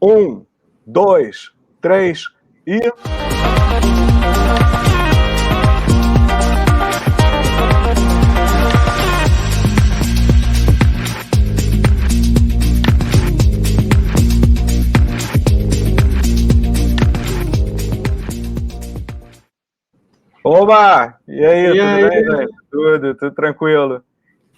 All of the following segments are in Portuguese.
Um, dois, três e... Oba! E aí, tudo bem, gente? Tudo tranquilo.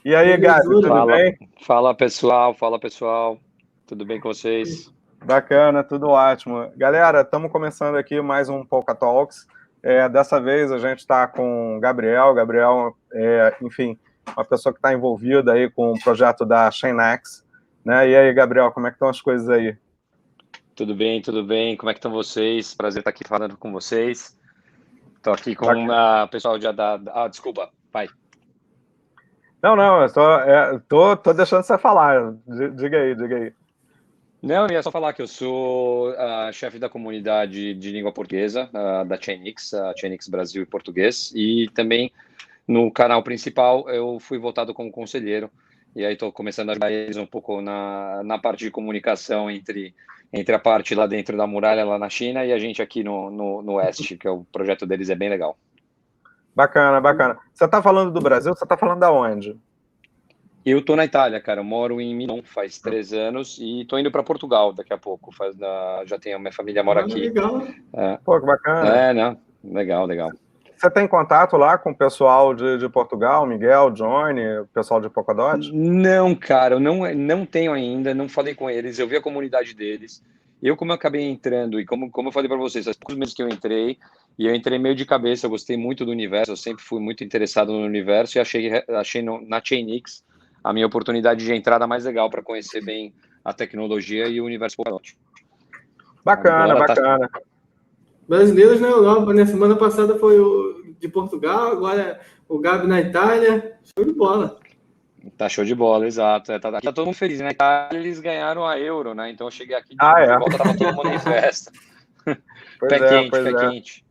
E aí, Gabi, tudo bem? Fala, pessoal. Tudo bem com vocês? Bacana, tudo ótimo. Galera, estamos começando aqui mais um Polka Talks. Dessa vez a gente está com o Gabriel. Gabriel, enfim, uma pessoa que está envolvida aí com o projeto da Chainax, né? E aí, Gabriel, como é que estão as coisas aí? Tudo bem. Como é que estão vocês? Prazer estar aqui falando com vocês. Estou aqui com o pessoal da... desculpa, vai. Não, eu só tô deixando você falar. Diga aí. Não, eu ia só falar que eu sou chefe da comunidade de língua portuguesa da Chainix, a Chainix Brasil e Português, e também no canal principal eu fui votado como conselheiro, e aí estou começando a ajudar eles um pouco na parte de comunicação entre a parte lá dentro da muralha, lá na China, e a gente aqui no Oeste, que é o projeto deles, é bem legal. Bacana. Você está falando do Brasil, você está falando da onde? Eu tô na Itália, cara. Eu moro em Milão faz 3 anos e tô indo para Portugal daqui a pouco. Já tenho, minha família mora aqui. Legal. Pô, que bacana. Não, legal. Você tem contato lá com o pessoal de Portugal, Miguel, Johnny, o pessoal de Polkadot? Não, cara, eu não tenho ainda, não falei com eles. Eu vi a comunidade deles. Como eu acabei entrando, e como eu falei para vocês, faz poucos meses que eu entrei, e eu entrei meio de cabeça, eu gostei muito do universo, eu sempre fui muito interessado no universo, e achei na Chainix a minha oportunidade de entrada mais legal para conhecer bem a tecnologia e o universo Polkadot. Bacana. Brasileiros na Europa, né? Semana passada foi o de Portugal, agora o Gabi na Itália. Show de bola. Tá show de bola, exato. Tá todo mundo feliz. Na Itália eles ganharam a Euro, né? Então eu cheguei aqui de volta, tava todo mundo em festa. Pé quente.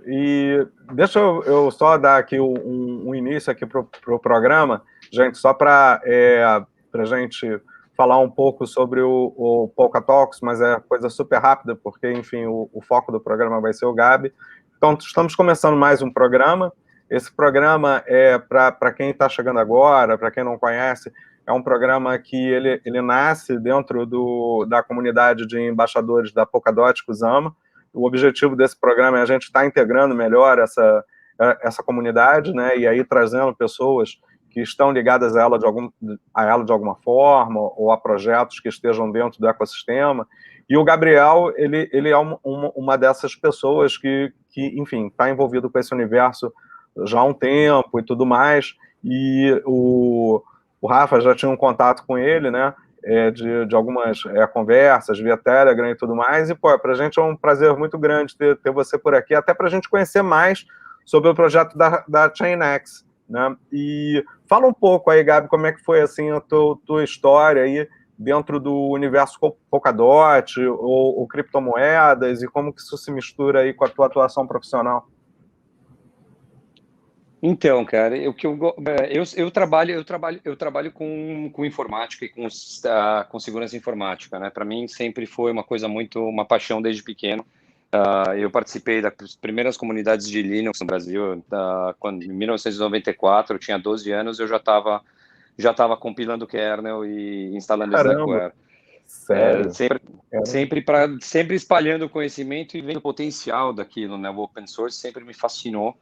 E deixa eu só dar aqui um início aqui pro programa, gente, só para a gente falar um pouco sobre o Polka Talks, mas é coisa super rápida, porque, enfim, o foco do programa vai ser o Gabi. Então, estamos começando mais um programa. Esse programa é para quem está chegando agora, para quem não conhece, é um programa que ele nasce dentro da comunidade de embaixadores da Polkadot Kusama. O objetivo desse programa é a gente estar integrando melhor essa comunidade, né, e aí trazendo pessoas que estão ligadas a ela de alguma forma, ou a projetos que estejam dentro do ecossistema. E o Gabriel, ele é uma dessas pessoas que enfim, está envolvido com esse universo já há um tempo e tudo mais, e o Rafa já tinha um contato com ele, né, de algumas conversas via Telegram e tudo mais, e, para a gente é um prazer muito grande ter você por aqui, até para a gente conhecer mais sobre o projeto da Chainax, né? E fala um pouco aí, Gabi, como é que foi assim, a tua história aí dentro do universo Polkadot ou criptomoedas, e como que isso se mistura aí com a tua atuação profissional? Então, cara, eu trabalho com informática e com segurança informática, né? Para mim sempre foi uma paixão desde pequeno. Eu participei das primeiras comunidades de Linux no Brasil, em 1994, eu tinha 12 anos, eu já estava compilando o kernel e instalando Slackware. Sério? Sempre espalhando o conhecimento e vendo o potencial daquilo, né? O open source sempre me fascinou.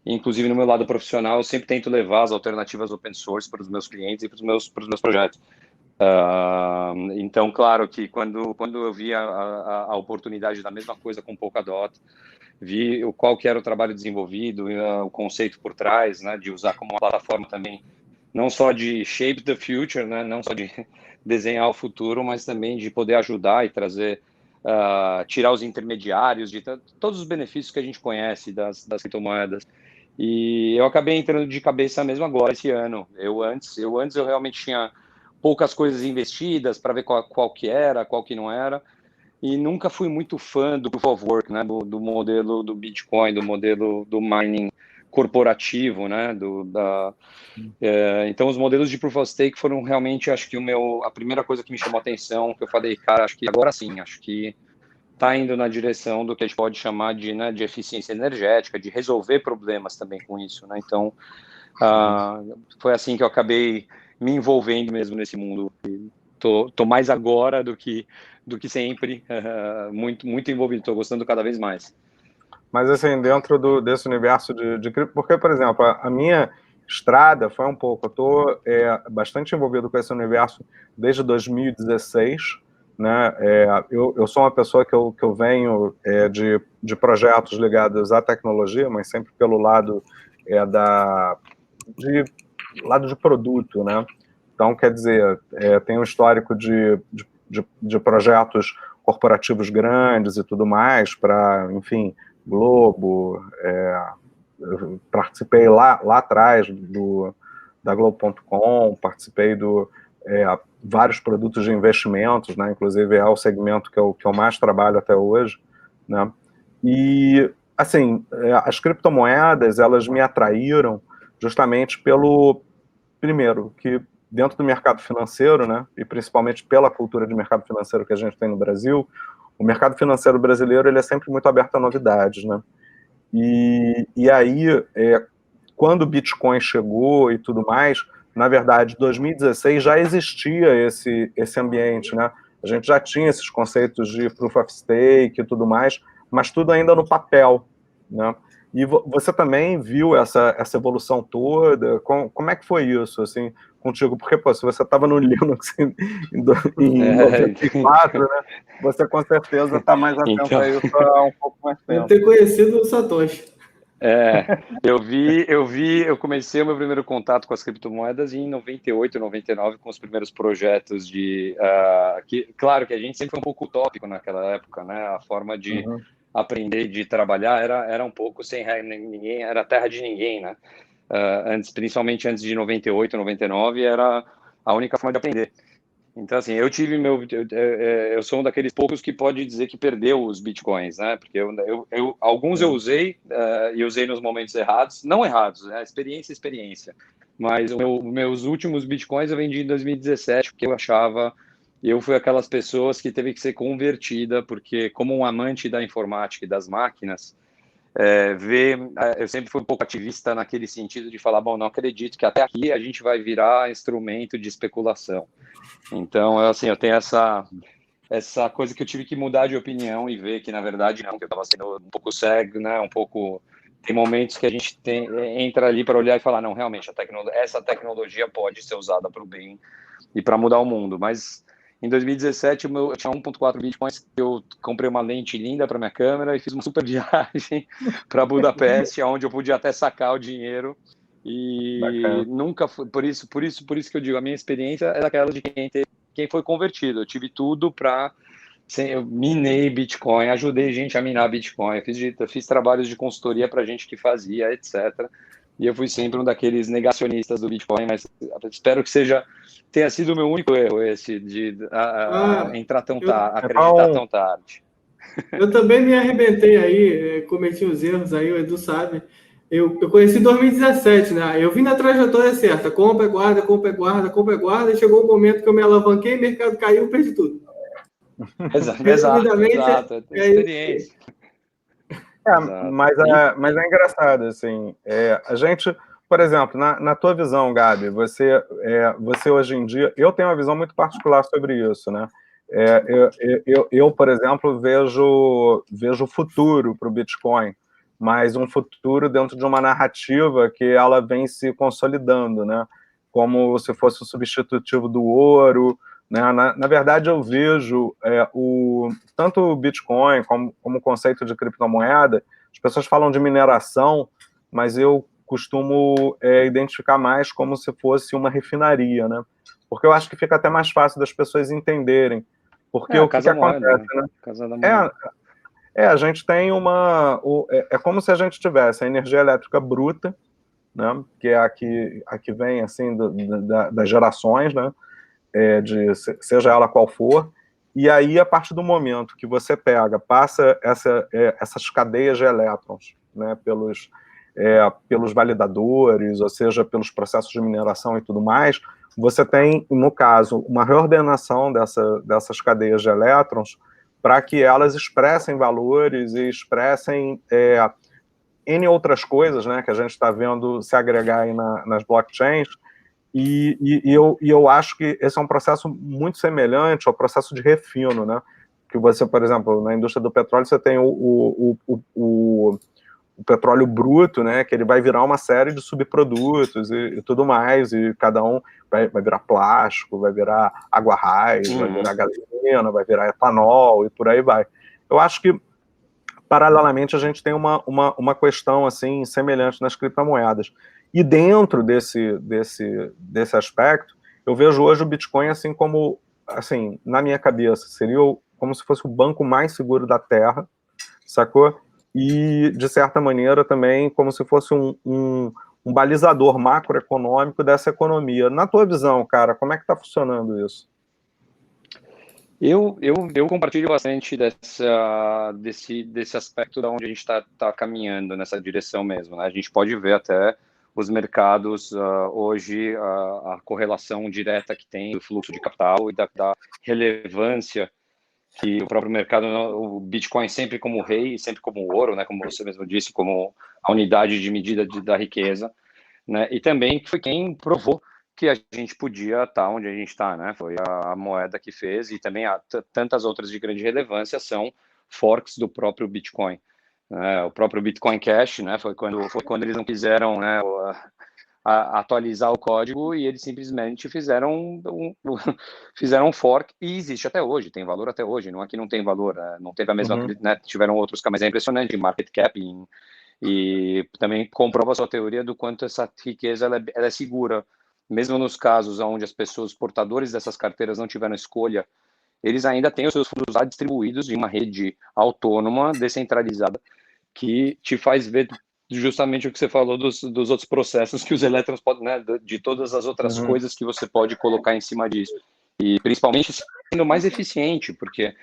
Inclusive, no meu lado profissional, eu sempre tento levar as alternativas open source para os meus clientes e para os meus projetos. Então, claro que quando eu vi a oportunidade da mesma coisa com Polkadot, vi qual que era o trabalho desenvolvido, o conceito por trás, né, de usar como uma plataforma também, não só de shape the future, né, não só de desenhar o futuro, mas também de poder ajudar e trazer, tirar os intermediários, de todos os benefícios que a gente conhece das criptomoedas. E eu acabei entrando de cabeça mesmo agora, esse ano. Antes eu realmente tinha poucas coisas investidas para ver qual que era, qual que não era, e nunca fui muito fã do Proof of Work, né, do modelo do Bitcoin, do modelo do mining corporativo, né? Então, os modelos de Proof of Stake foram realmente, acho que a primeira coisa que me chamou a atenção, que eu falei, cara, acho que agora sim, acho que está indo na direção do que a gente pode chamar de eficiência energética, de resolver problemas também com isso, né? Então, foi assim que eu acabei me envolvendo mesmo nesse mundo. Tô mais agora do que sempre, muito envolvido, estou gostando cada vez mais. Mas, assim, dentro desse universo de cripto, porque, por exemplo, a minha estrada foi um pouco, eu estou bastante envolvido com esse universo desde 2016, né? Eu sou uma pessoa que eu venho de projetos ligados à tecnologia, mas sempre pelo lado lado de produto, né? Então, quer dizer, tem um histórico de projetos corporativos grandes e tudo mais, para, enfim, Globo, participei lá atrás da Globo.com, participei vários produtos de investimentos, né? Inclusive é o segmento que eu mais trabalho até hoje, né? E, assim, as criptomoedas, elas me atraíram justamente primeiro, que dentro do mercado financeiro, né, e principalmente pela cultura de mercado financeiro que a gente tem no Brasil, o mercado financeiro brasileiro ele é sempre muito aberto a novidades, né? E aí, quando o Bitcoin chegou e tudo mais, na verdade, em 2016 já existia esse ambiente, né? A gente já tinha esses conceitos de Proof of Stake e tudo mais, mas tudo ainda no papel, né? E você também viu essa evolução toda? Como é que foi isso, assim, contigo? Porque, pô, se você estava no Linux em 94, né? Você com certeza está mais atento então, a isso há um pouco mais tempo. Deve ter conhecido o Satoshi. Eu comecei o meu primeiro contato com as criptomoedas em 98, 99, com os primeiros projetos claro que a gente sempre foi um pouco utópico naquela época, né? A forma de aprender, de trabalhar era um pouco sem ninguém, era terra de ninguém, né? Principalmente antes de 98, 99, era a única forma de aprender. Então, assim, eu sou um daqueles poucos que pode dizer que perdeu os bitcoins, né? Porque alguns eu usei e usei nos momentos errados, não errados, né? Experiência. Mas meus últimos bitcoins eu vendi em 2017, porque eu fui aquelas pessoas que teve que ser convertida, porque como um amante da informática e das máquinas, eu sempre fui um pouco ativista naquele sentido de falar, bom, não acredito que até aqui a gente vai virar instrumento de especulação. Então, eu tenho essa coisa que eu tive que mudar de opinião e ver que, na verdade, não, que eu estava sendo um pouco cego, né? Tem momentos que a gente entra ali para olhar e falar, não, realmente, essa tecnologia pode ser usada para o bem e para mudar o mundo. Mas em 2017 eu tinha 1.4 bitcoins, eu comprei uma lente linda para minha câmera e fiz uma super viagem para Budapeste, onde eu podia até sacar o dinheiro. E Bacana. nunca foi, por isso que eu digo, a minha experiência é daquela de quem foi convertido. Eu tive tudo eu minei Bitcoin, ajudei gente a minar Bitcoin, eu fiz trabalhos de consultoria para gente que fazia, etc. E eu fui sempre um daqueles negacionistas do Bitcoin, mas espero que tenha sido o meu único erro esse de entrar tão tarde, acreditar tão tarde. Eu também me arrebentei aí, cometi os erros aí, o Edu sabe. Eu conheci em 2017, né? Eu vim na trajetória certa, compra, guarda, e chegou um momento que eu me alavanquei, o mercado caiu, perdi tudo. Exato, experiência. Mas é engraçado, assim, a gente, por exemplo, na tua visão, Gabi, você hoje em dia, eu tenho uma visão muito particular sobre isso, né? Eu, por exemplo, vejo o futuro para o Bitcoin, mas um futuro dentro de uma narrativa que ela vem se consolidando, né? Como se fosse o substitutivo do ouro, né? Na verdade, eu vejo tanto o Bitcoin como o conceito de criptomoeda, as pessoas falam de mineração, mas eu costumo identificar mais como se fosse uma refinaria, né? Porque eu acho que fica até mais fácil das pessoas entenderem. Porque o que acontece, né? Casa da moeda. A gente tem é como se a gente tivesse a energia elétrica bruta, né? Que é a que vem, assim, das gerações, né? Seja ela qual for, e aí, a partir do momento que você passa essas cadeias de elétrons, né, pelos validadores, ou seja, pelos processos de mineração e tudo mais, você tem, no caso, uma reordenação dessas cadeias de elétrons para que elas expressem valores e expressem N outras coisas, né, que a gente está vendo se agregar aí nas blockchains, e eu acho que esse é um processo muito semelhante ao processo de refino, né, que você, por exemplo, na indústria do petróleo, você tem o petróleo bruto, né, que ele vai virar uma série de subprodutos e tudo mais, e cada um vai virar plástico, vai virar água raiz, vai virar gasolina, vai virar etanol e por aí vai. Eu acho que, paralelamente, a gente tem uma questão assim semelhante nas criptomoedas. E dentro desse aspecto, eu vejo hoje o Bitcoin assim como, assim, na minha cabeça, seria como se fosse o banco mais seguro da Terra, sacou? E, de certa maneira, também como se fosse um balizador macroeconômico dessa economia. Na tua visão, cara, como é que está funcionando isso? Eu compartilho bastante desse aspecto da onde a gente está caminhando nessa direção mesmo, né? A gente pode ver até os mercados hoje, a correlação direta que tem do fluxo de capital e da relevância que o próprio mercado, o Bitcoin sempre como rei, sempre como ouro, né? Como você mesmo disse, como a unidade de medida da riqueza, né? E também foi quem provou que a gente podia estar onde a gente está, né? Foi a moeda que fez, e também tantas outras de grande relevância são forks do próprio Bitcoin. O próprio Bitcoin Cash, né? Foi quando eles não quiseram, né, atualizar o código, e eles simplesmente fizeram um fork, e existe até hoje, tem valor até hoje, não é que não tem valor, não teve a mesma, né, tiveram outros, mas é impressionante, market cap, e também comprova a sua teoria do quanto essa riqueza ela é segura. Mesmo nos casos onde as pessoas portadores dessas carteiras não tiveram escolha, eles ainda têm os seus fundos lá distribuídos em uma rede autônoma, descentralizada, que te faz ver justamente o que você falou dos outros processos que os elétrons podem, né, de todas as outras coisas que você pode colocar em cima disso. E principalmente sendo mais eficiente, porque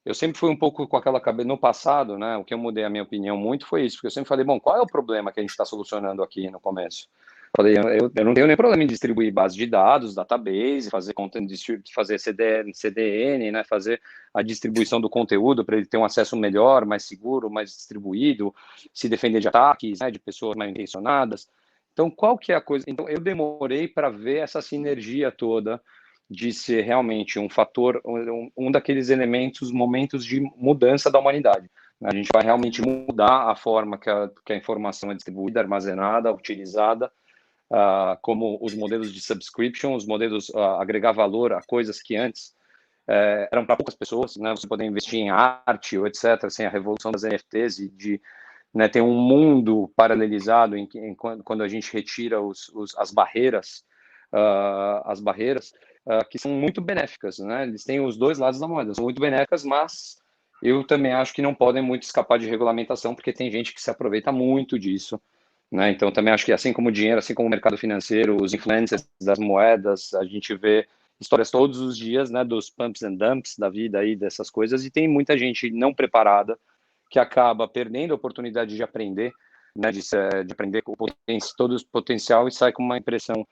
eu sempre fui um pouco com aquela cabeça no passado, né? O que eu mudei a minha opinião muito foi isso, porque eu sempre falei, bom, qual é o problema que a gente está solucionando aqui no começo? Falei, eu não tenho nem problema em distribuir base de dados, database, fazer content fazer CDN, né, fazer a distribuição do conteúdo para ele ter um acesso melhor, mais seguro, mais distribuído, se defender de ataques, né, de pessoas mal intencionadas. Então, qual que é a coisa? Então, eu demorei para ver essa sinergia toda de ser realmente um fator, um daqueles elementos, momentos de mudança da humanidade. A gente vai realmente mudar a forma que a informação é distribuída, armazenada, utilizada, como os modelos de subscription, os modelos agregar valor a coisas que antes eram para poucas pessoas, né? Você poder investir em arte ou etc., sem a revolução das NFTs e de, né, ter um mundo paralelizado quando a gente retira as barreiras, que são muito benéficas, né? Eles têm os dois lados da moeda, são muito benéficas, mas eu também acho que não podem muito escapar de regulamentação, porque tem gente que se aproveita muito disso, né? Então, também acho que assim como o dinheiro, assim como o mercado financeiro, os influencers das moedas, a gente vê histórias todos os dias, né, dos pumps and dumps da vida aí, dessas coisas, e tem muita gente não preparada que acaba perdendo a oportunidade de aprender, né, de aprender com todo o potencial, e sai com uma impressão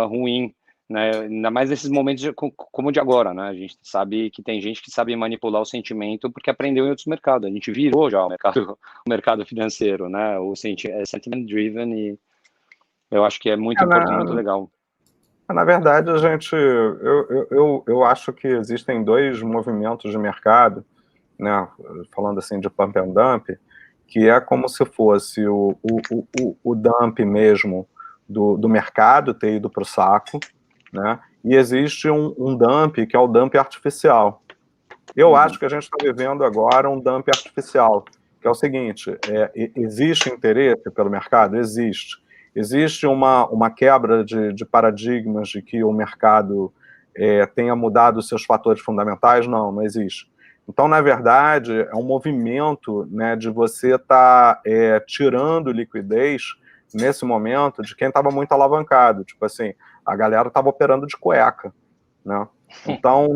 ruim, né, ainda mais nesses momentos como o de agora, né? A gente sabe que tem gente que sabe manipular o sentimento porque aprendeu em outros mercados. A gente virou já o mercado financeiro, né? O sentiment driven, e eu acho que é muito importante, muito legal. Na verdade, eu acho que existem dois movimentos de mercado, né? Falando assim de pump and dump, que é como se fosse o dump mesmo do mercado ter ido para o saco, né? E existe um dump que é o dump artificial. Eu acho que a gente está vivendo agora um dump artificial, que é o seguinte, existe interesse pelo mercado? Existe. Existe uma quebra de paradigmas de que o mercado tenha mudado os seus fatores fundamentais? Não existe. Então, na verdade, é um movimento, né, de você estar tirando liquidez nesse momento de quem estava muito alavancado. Tipo assim, a galera estava operando de cueca, né? Então,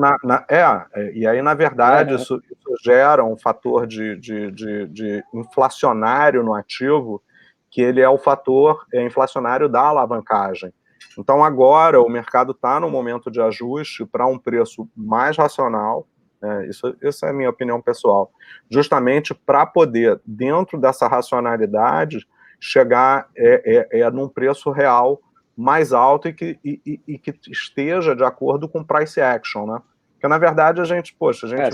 e aí, na verdade, isso gera um fator de inflacionário no ativo que ele é o fator inflacionário da alavancagem. Então, agora, o mercado está no momento de ajuste para um preço mais racional, isso é a minha opinião pessoal, justamente para poder, dentro dessa racionalidade, chegar num preço real mais alto e que esteja de acordo com price action, né? Porque, na verdade, a gente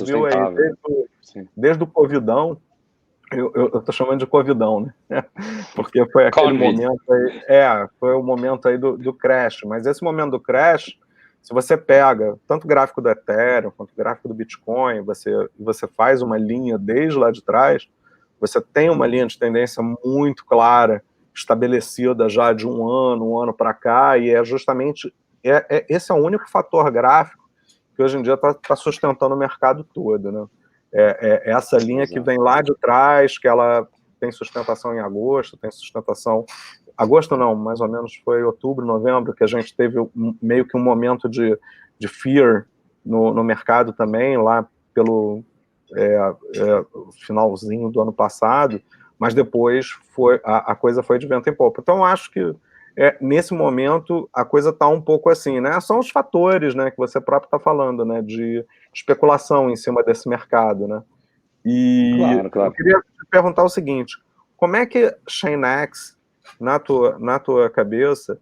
viu aí, desde o Covidão, eu tô chamando de Covidão, né? Porque foi aquele momento aí, foi o momento aí do crash, mas esse momento do crash, se você pega tanto o gráfico do Ethereum quanto o gráfico do Bitcoin, você faz uma linha desde lá de trás, você tem uma linha de tendência muito clara, estabelecida já de um ano para cá, e é justamente, esse é o único fator gráfico que hoje em dia está sustentando o mercado todo, né? Essa linha que vem lá de trás, que ela tem sustentação em agosto, tem sustentação... Agosto não, mais ou menos foi outubro, novembro, que a gente teve meio que um momento de fear no mercado também, lá pelo finalzinho do ano passado, mas depois a coisa foi de vento em popa. Então, eu acho que nesse momento a coisa está um pouco assim, né? São os fatores, né, que você próprio está falando, né, de especulação em cima desse mercado, né? E claro. Eu queria te perguntar o seguinte: como é que Chainax, na tua cabeça,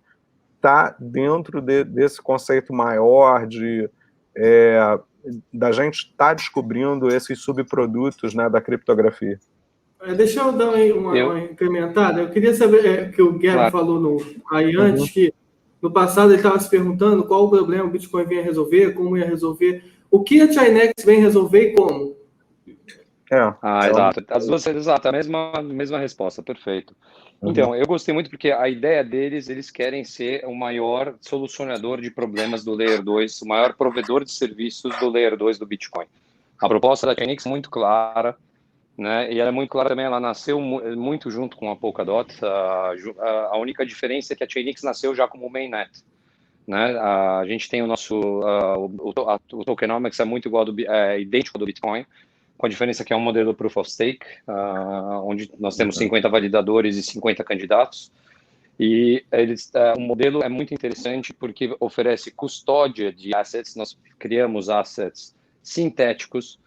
está dentro desse conceito maior da gente estar descobrindo esses subprodutos, né, da criptografia? Deixa eu dar uma incrementada. Eu queria saber que o Guilherme falou aí antes, que no passado ele estava se perguntando qual o problema o Bitcoin vinha resolver, como ia resolver. O que a Chainax vem resolver e como? Exato. As duas, exato, a mesma resposta, perfeito. Então, eu gostei muito porque a ideia deles, eles querem ser o maior solucionador de problemas do Layer 2, o maior provedor de serviços do Layer 2 do Bitcoin. A proposta da Chainix é muito clara, né? E ela é muito clara também, ela nasceu muito junto com a Polkadot. A única diferença é que a Chainix nasceu já como mainnet, né? A gente tem o nosso o tokenomics é muito igual idêntico do Bitcoin, com a diferença que é um modelo Proof of Stake, onde nós temos 50 validadores e 50 candidatos. E o modelo é muito interessante porque oferece custódia de assets. Nós criamos assets sintéticos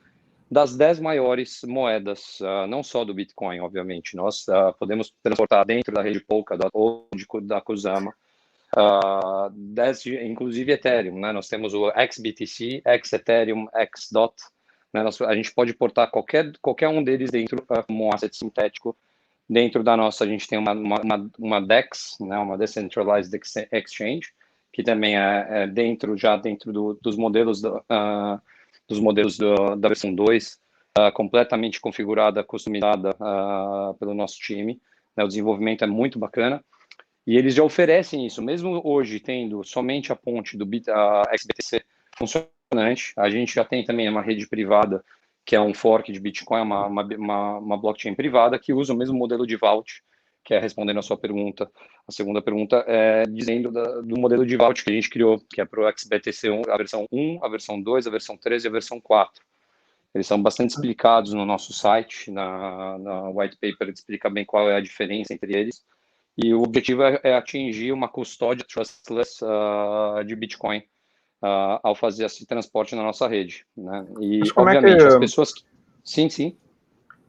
das 10 maiores moedas, não só do Bitcoin, obviamente. Nós podemos transportar dentro da rede Polkadot ou da Kusama, inclusive Ethereum, né? Nós temos o XBTC, XEthereum, XDOT. Né? A gente pode portar qualquer um deles dentro como um asset sintético. Dentro da nossa, a gente tem uma DEX, né? Uma Decentralized Exchange, que também é dentro dos modelos da versão 2, completamente configurada, customizada pelo nosso time. Né? O desenvolvimento é muito bacana. E eles já oferecem isso, mesmo hoje tendo somente a ponte do XBTC funcionante. A gente já tem também uma rede privada, que é um fork de Bitcoin, uma blockchain privada, que usa o mesmo modelo de Vault, que é respondendo a sua pergunta. A segunda pergunta é dizendo do modelo de Vault que a gente criou, que é para o XBTC 1, a versão 1, a versão 2, a versão 3 e a versão 4. Eles são bastante explicados no nosso site, na white paper explica bem qual é a diferença entre eles. E o objetivo é atingir uma custódia trustless de Bitcoin ao fazer esse transporte na nossa rede. Né? E, obviamente, as pessoas... Sim.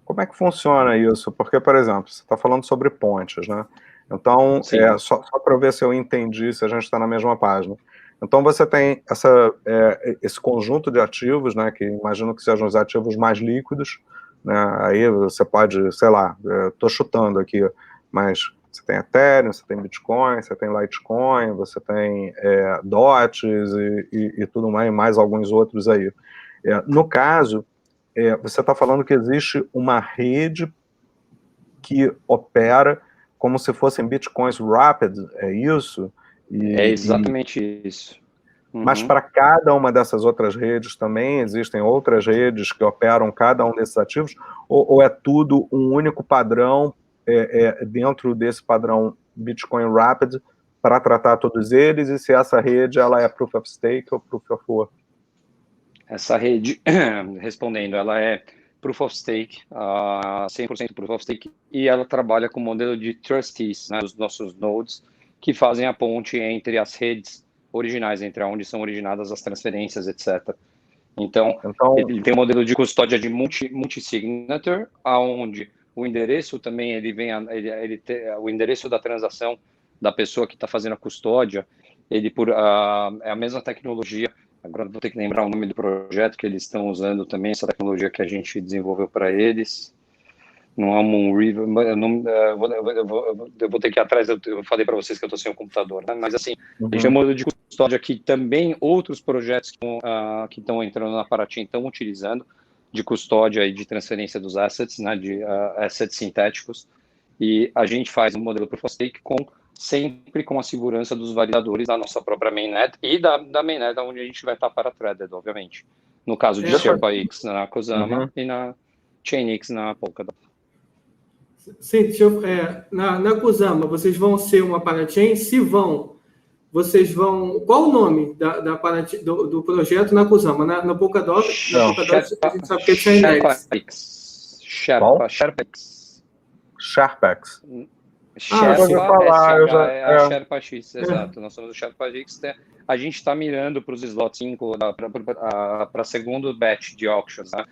Como é que funciona isso? Porque, por exemplo, você está falando sobre pontes, né? Então, só para eu ver se eu entendi, se a gente está na mesma página. Então, você tem esse conjunto de ativos, né, que imagino que sejam os ativos mais líquidos, né? Aí você pode, sei lá, estou chutando aqui, mas... Você tem Ethereum, você tem Bitcoin, você tem Litecoin, você tem DOTs e tudo mais alguns outros aí. No caso, você está falando que existe uma rede que opera como se fossem Bitcoins Rapid, é isso? É exatamente isso. Mas para cada uma dessas outras redes também existem outras redes que operam cada um desses ativos? Ou é tudo um único padrão dentro desse padrão Bitcoin Rapid para tratar todos eles, e se essa rede ela é Proof of Stake ou Proof of Work? Essa rede, respondendo, ela é Proof of Stake, 100% Proof of Stake, e ela trabalha com o modelo de trustees, né, dos nossos nodes, que fazem a ponte entre as redes originais, entre onde são originadas as transferências, etc. Então, ele tem um modelo de custódia de multi-signature, aonde o endereço também, o endereço da transação da pessoa que está fazendo a custódia, é a mesma tecnologia. Agora vou ter que lembrar o nome do projeto que eles estão usando também, essa tecnologia que a gente desenvolveu para eles. Não é um Moonriver, eu vou ter que ir atrás, eu falei para vocês que eu estou sem o computador, né? Mas assim, a gente tem um modelo de custódia que também outros projetos que estão entrando na Paraty estão utilizando, de custódia e de transferência dos assets, né, de assets sintéticos, e a gente faz um modelo Proof of Stake sempre com a segurança dos validadores da nossa própria mainnet e da mainnet onde a gente vai estar para-threaded, obviamente. No caso de SherpaX na Kusama e na Chainix na Polkadot. Sim, na Kusama, vocês vão ser uma parachain? Se vão, vocês vão... Qual o nome do projeto na Kusama? Na Polkadot, a gente sabe que é Chainix. SherpaX. É a Sherpa X, exato. Nós somos o Sherpa X. A gente está mirando para os slot 5, para segundo batch de auctions. Né?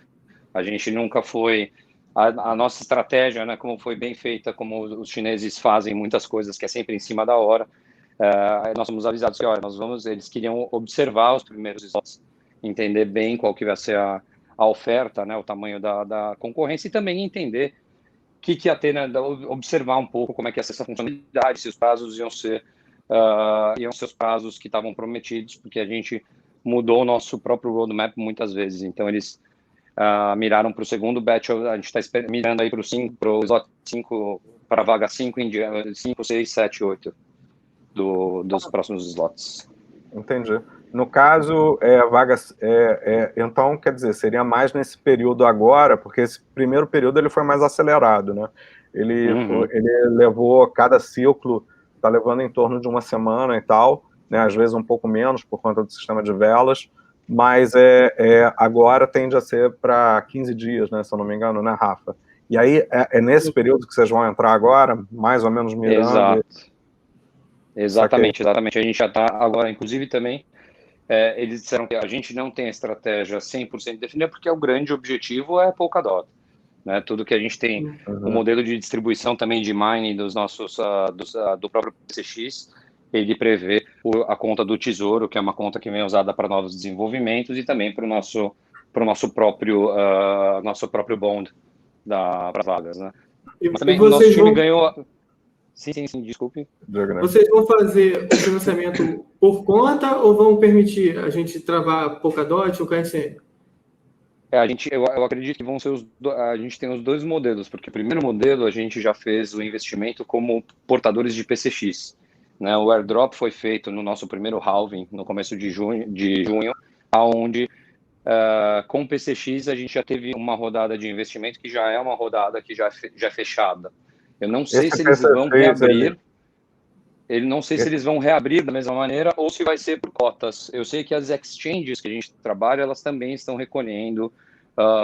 A gente nunca foi... A nossa estratégia, né, como foi bem feita, como os chineses fazem muitas coisas, que é sempre em cima da hora, nós fomos avisados que, olha, eles queriam observar os primeiros slots, entender bem qual que vai ser a oferta, né, o tamanho da concorrência, e também entender o que ia ter, né, observar um pouco como é que ia ser essa funcionalidade, se os prazos iam ser os prazos que estavam prometidos, porque a gente mudou o nosso próprio roadmap muitas vezes, então eles miraram para o segundo batch, a gente está mirando aí para o slot 5, para a vaga 5, 5, 6, 7, 8 dos próximos slots. Entendi. No caso, então, quer dizer, seria mais nesse período agora, porque esse primeiro período ele foi mais acelerado, né? Ele levou, cada ciclo está levando em torno de uma semana e tal, né? Às vezes um pouco menos por conta do sistema de velas, mas agora tende a ser para 15 dias, né, se eu não me engano, né, Rafa? E aí é nesse período que vocês vão entrar agora, mais ou menos mirando... Exatamente. A gente já está agora, inclusive também, eles disseram que a gente não tem a estratégia 100% definida, porque o grande objetivo é Polkadot. Né? Tudo que a gente tem, o modelo de distribuição também de mining dos nossos, do próprio PCX, ele prevê a conta do Tesouro, que é uma conta que vem usada para novos desenvolvimentos, e também para o nosso próprio bond para vagas. Né? Mas também o nosso time ganhou... Sim, desculpe. Vocês vão fazer o financiamento por conta ou vão permitir a gente travar Polkadot ou KSM? Eu acredito que vão ser a gente tem os dois modelos, porque o primeiro modelo a gente já fez o investimento como portadores de PCX. Né? O airdrop foi feito no nosso primeiro halving, no começo de junho, onde com o PCX a gente já teve uma rodada de investimento que já é uma rodada que já é fechada. Eu não sei se eles vão reabrir. Se eles vão reabrir da mesma maneira ou se vai ser por cotas. Eu sei que as exchanges que a gente trabalha, elas também estão recolhendo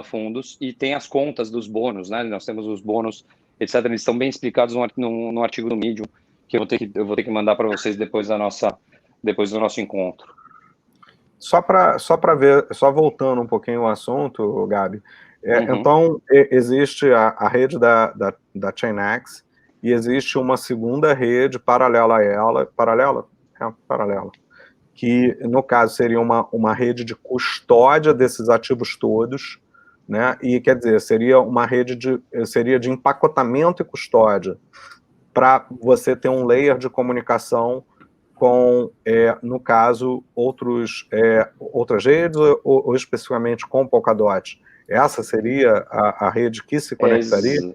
fundos e tem as contas dos bônus, né? Nós temos os bônus, etc. Eles estão bem explicados no artigo do Medium, que eu vou ter que mandar para vocês depois do nosso encontro. Só para ver, só voltando um pouquinho ao assunto, Gabi. Então, existe a rede da Chainx e existe uma segunda rede paralela a ela, paralela, que, no caso, seria uma rede de custódia desses ativos todos, né? E, quer dizer, seria uma rede de empacotamento e custódia, para você ter um layer de comunicação com, no caso, outras redes ou especificamente com Polkadot. Essa seria a rede que se conectaria?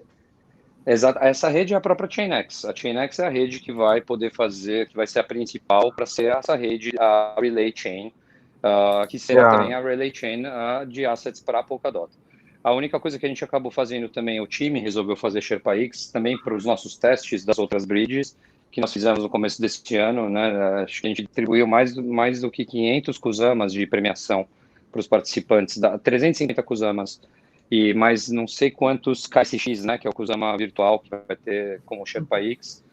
Exato. Essa rede é a própria Chainx. A Chainx é a rede que vai poder fazer, que vai ser a principal para ser essa rede, a Relay Chain, que será também a Relay Chain de assets para a Polkadot. A única coisa que a gente acabou fazendo também, o time resolveu fazer SherpaX também para os nossos testes das outras bridges, que nós fizemos no começo deste ano, né? Acho que a gente distribuiu mais do que 500 Kusamas de premiação para os participantes, 350 Kusamas e mais não sei quantos KSX, né, que é o Kusama virtual, que vai ter como SherpaX.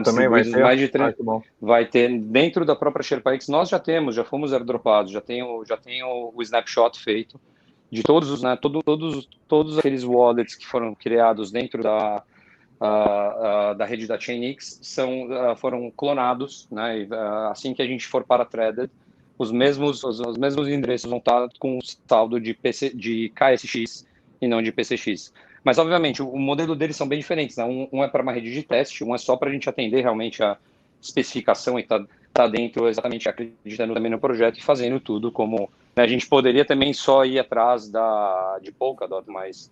Também vai ter? Mais de 3, que bom. vai ter dentro da própria SherpaX. Nós já fomos airdropados, já tem o snapshot feito de todos os, né, todos aqueles wallets que foram criados dentro da rede da Chainix foram clonados, né? Assim que a gente for para a Threaded, os mesmos endereços vão estar com o saldo de KSX e não de PCX. Mas, obviamente, o modelo deles são bem diferentes, né? Um é para uma rede de teste, um é só para a gente atender realmente a especificação e tá dentro, exatamente, acreditando também no projeto e fazendo tudo como... Né? A gente poderia também só ir atrás de Polkadot, mas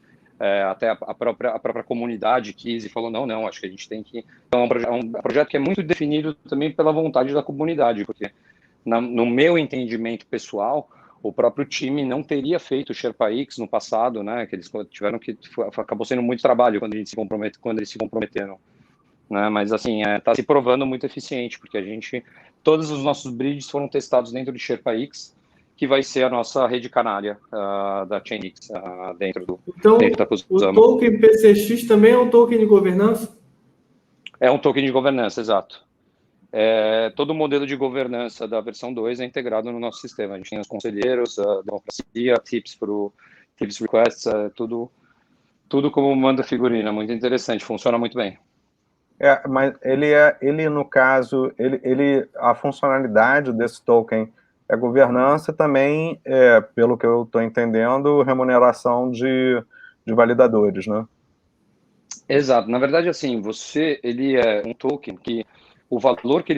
até a própria comunidade quis e falou, não, acho que a gente tem que... Então, é um projeto que é muito definido também pela vontade da comunidade, porque no meu entendimento pessoal, o próprio time não teria feito o SherpaX no passado, né? Que eles tiveram acabou sendo muito trabalho quando eles se comprometeram, né? Mas assim, está se provando muito eficiente, porque todos os nossos bridges foram testados dentro de SherpaX, que vai ser a nossa rede canária da Chainix dentro da Kusama. O token PCX também é um token de governança? É um token de governança, exato. Todo o modelo de governança da versão 2 é integrado no nosso sistema. A gente tem os conselheiros, a democracia, tips requests, tudo como manda figurina. Muito interessante, funciona muito bem. Mas ele no caso, a funcionalidade desse token é governança também, pelo que eu estou entendendo, remuneração de validadores, né? Exato. Na verdade, assim, ele é um token que o valor que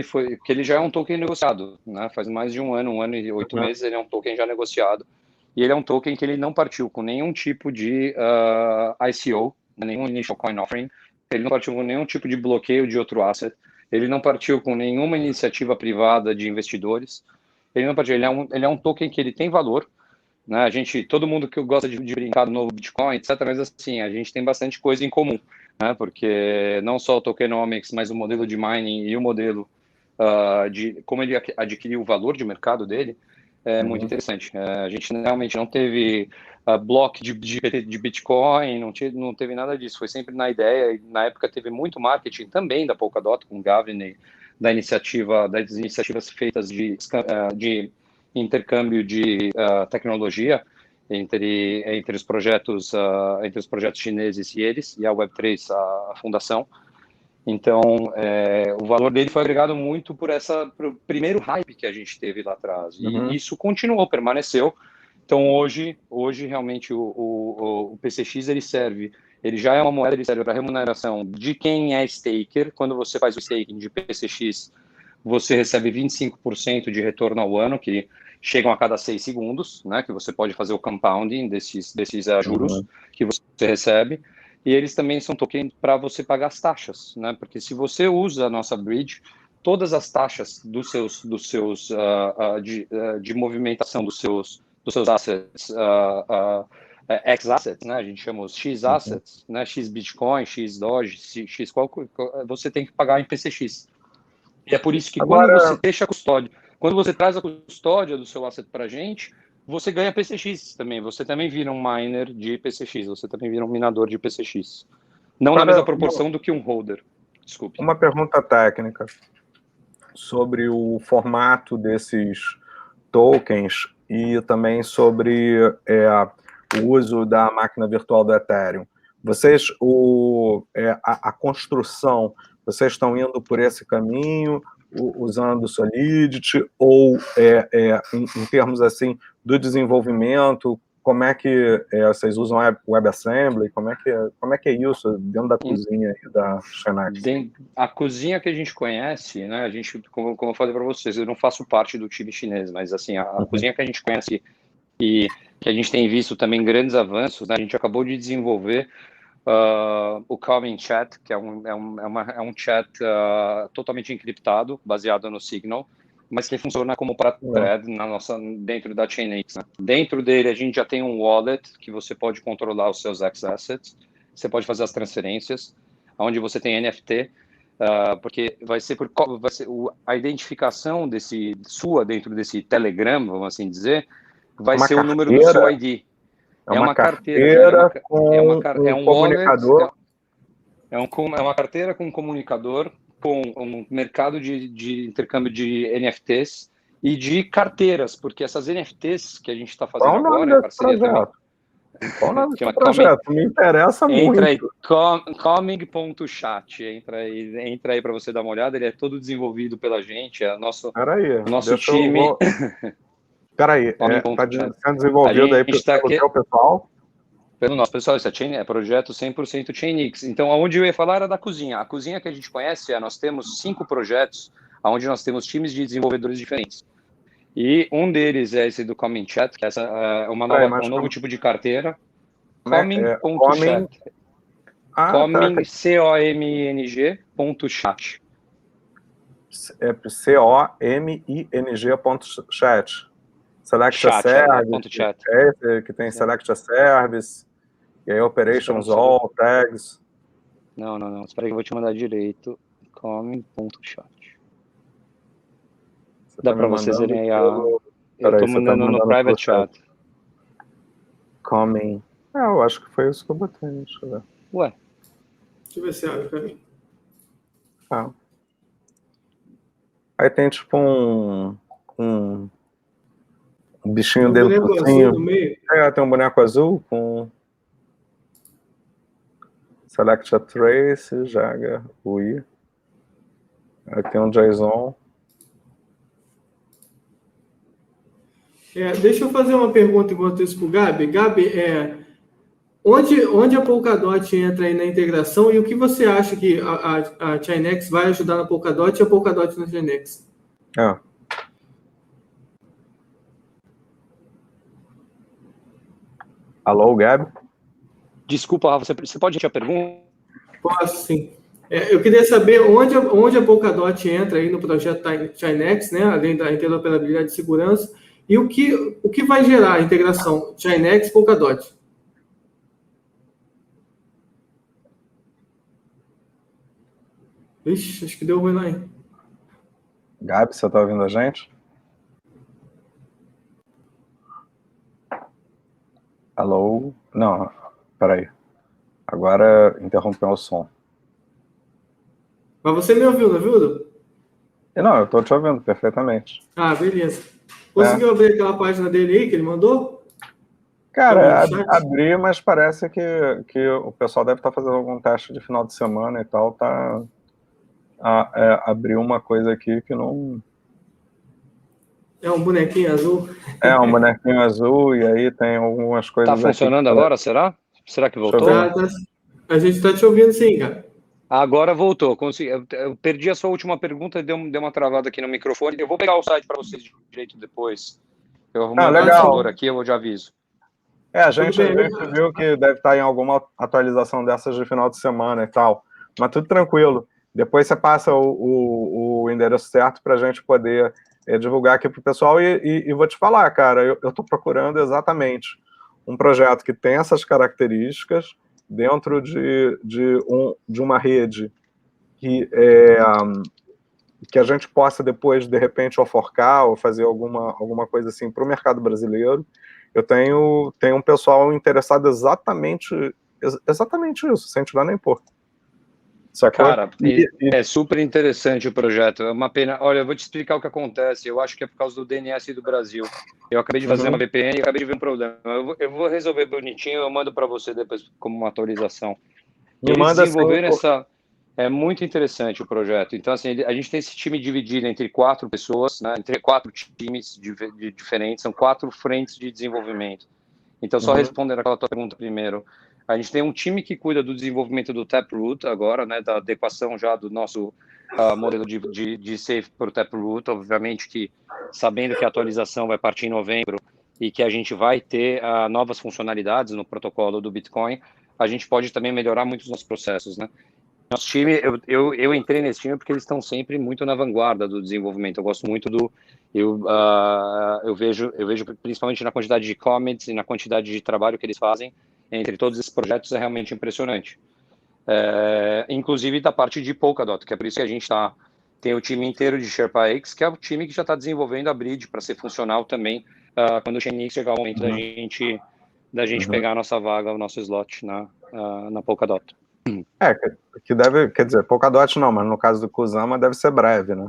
ele já é um token negociado, né? Faz mais de um ano e 8 meses, ele é um token já negociado. E ele é um token que ele não partiu com nenhum tipo de ICO, nenhum Initial Coin Offering, ele não partiu com nenhum tipo de bloqueio de outro asset, ele não partiu com nenhuma iniciativa privada de investidores, ele é um token que ele tem valor, né? Todo mundo que gosta de brincar do novo Bitcoin, etc., mas assim, a gente tem bastante coisa em comum, né? Porque não só o tokenomics, mas o modelo de mining e o modelo de como ele adquiriu o valor de mercado dele é muito interessante. A gente realmente não teve block de Bitcoin, não teve nada disso, foi sempre na ideia, e na época teve muito marketing também da Polkadot, com o Gavin, das iniciativas feitas de intercâmbio de tecnologia entre os projetos chineses e eles, e a Web3, a fundação. Então, o valor dele foi agregado muito por o primeiro hype que a gente teve lá atrás. E isso continuou, permaneceu. Então, hoje realmente, o PCX, ele já é uma moeda, ele serve para remuneração de quem é staker. Quando você faz o staking de PCX, você recebe 25% de retorno ao ano, que chegam a cada 6 segundos, né? Que você pode fazer o compounding desses juros que você recebe. E eles também são tokens para você pagar as taxas, né? Porque se você usa a nossa bridge, todas as taxas de movimentação dos seus assets, X assets, né? A gente chama os X assets, né? X Bitcoin, X Doge, X você tem que pagar em PCX. E é por isso que quando você deixa a custódia, quando você traz a custódia do seu asset para a gente, você ganha PCX também. Você também vira um miner de PCX, você também vira um minador de PCX. Não na mesma proporção do que um holder. Desculpe. Uma pergunta técnica sobre o formato desses tokens e também sobre o uso da máquina virtual do Ethereum. A construção, vocês estão indo por esse caminho, usando Solidity, ou em termos assim do desenvolvimento, como é que vocês usam WebAssembly? Como é que é isso dentro da cozinha da Chainix? A cozinha que a gente conhece, né? A gente, como eu falei para vocês, eu não faço parte do time chinês, mas assim a cozinha que a gente conhece e que a gente tem visto também grandes avanços, né? A gente acabou de desenvolver o Calming Chat, que é um chat totalmente encriptado, baseado no Signal, mas que funciona como para thread dentro da Chainix. Né? Dentro dele, a gente já tem um wallet que você pode controlar os seus X-Assets, você pode fazer as transferências, onde você tem NFT, porque a identificação sua dentro desse Telegram, vamos assim dizer, vai ser o número do seu ID. É uma carteira com um comunicador. Wallet, é uma carteira com um comunicador, com um mercado de intercâmbio de NFTs e de carteiras, porque essas NFTs que a gente está fazendo agora, a parceria também. Qual o nome desse projeto? Me interessa muito. Entra aí, coming.chat, entra aí para você dar uma olhada, ele é todo desenvolvido pela gente, é nosso time. Peraí, está sendo desenvolvido aí pelo seu pessoal? Pelo nosso pessoal, isso é projeto 100% Chainix. Então, onde eu ia falar era da cozinha. A cozinha que a gente conhece, nós temos 5 projetos, onde nós temos times de desenvolvedores diferentes. E um deles é esse do Coming Chat, que é um novo tipo de carteira. Coming.chat. Coming, COMING.chat. É COMING.chat. Select a Service, é esse que tem Select a Service, e aí Operations All, Tags. Não. Espera aí que eu vou te mandar direito. Coming.chat. Dá para vocês verem aí eu estou mandando no private chat. Coming. Eu acho que foi isso que eu botei. Deixa eu ver. Ué. Deixa eu ver se abre pra mim. Aí tem tipo um bichinho dentro do focinho. Tem um boneco azul com Select a Trace, Jaga, UI. Aí tem um JSON. Deixa eu fazer uma pergunta enquanto isso para o Gabi. Gabi, onde a Polkadot entra aí na integração e o que você acha que a Chainx vai ajudar na Polkadot e a Polkadot na Chainx? Alô, Gabi? Desculpa, Rafa, você pode repetir a pergunta? Posso, sim. Eu queria saber onde a Polkadot entra aí no projeto Chainx, né, além da interoperabilidade de segurança, e o que vai gerar a integração Chainx e Polkadot? Ixi, acho que deu ruim lá, hein? Gabi, você está ouvindo a gente? Alô? Não, peraí. Agora interrompeu o som. Mas você me ouviu, não viu? Não, eu estou te ouvindo perfeitamente. Beleza. Conseguiu abrir aquela página dele aí que ele mandou? Cara, abri, mas parece que o pessoal deve estar fazendo algum teste de final de semana e tal, abriu uma coisa aqui que não... É um bonequinho azul? É um bonequinho azul, e aí tem algumas coisas... Tá funcionando aqui, agora, será? Será que voltou? A gente está te ouvindo sim, cara. Agora voltou. Eu perdi a sua última pergunta e deu uma travada aqui no microfone. Eu vou pegar o site para vocês de direito depois. Eu arrumei um computador aqui, eu já aviso. A gente viu que deve estar em alguma atualização dessas de final de semana e tal. Mas tudo tranquilo. Depois você passa o endereço certo para a gente poder divulgar aqui para o pessoal. E vou te falar, cara, eu estou procurando exatamente um projeto que tem essas características dentro de uma rede que a gente possa depois, de repente, forcar ou fazer alguma coisa assim para o mercado brasileiro. Eu tenho um pessoal interessado exatamente isso, sem tirar nem pôr. Sacou? Cara, é super interessante o projeto. É uma pena. Olha, eu vou te explicar o que acontece. Eu acho que é por causa do DNS do Brasil. Eu acabei de fazer uma VPN e acabei de ver um problema. Eu vou resolver bonitinho, eu mando para você depois como uma atualização. Eles desenvolveram essa... É muito interessante o projeto. Então, assim, a gente tem esse time dividido entre 4 pessoas, né, entre 4 times diferentes, são 4 frentes de desenvolvimento. Então, só respondendo aquela tua pergunta primeiro, a gente tem um time que cuida do desenvolvimento do Taproot agora, né, da adequação já do nosso modelo de safe para o Taproot, obviamente que sabendo que a atualização vai partir em novembro e que a gente vai ter novas funcionalidades no protocolo do Bitcoin, a gente pode também melhorar muito os nossos processos, né? Nosso time, eu entrei nesse time porque eles estão sempre muito na vanguarda do desenvolvimento. Eu gosto muito eu vejo principalmente na quantidade de comments e na quantidade de trabalho que eles fazem entre todos esses projetos, é realmente impressionante. Inclusive da parte de Polkadot, que é por isso que a gente tem o time inteiro de SherpaX, que é o time que já está desenvolvendo a Bridge para ser funcional também quando o Chainix chegar ao momento da gente da gente pegar a nossa vaga, o nosso slot na Polkadot. Que deve, quer dizer, Polkadot não, mas no caso do Kusama deve ser breve, né?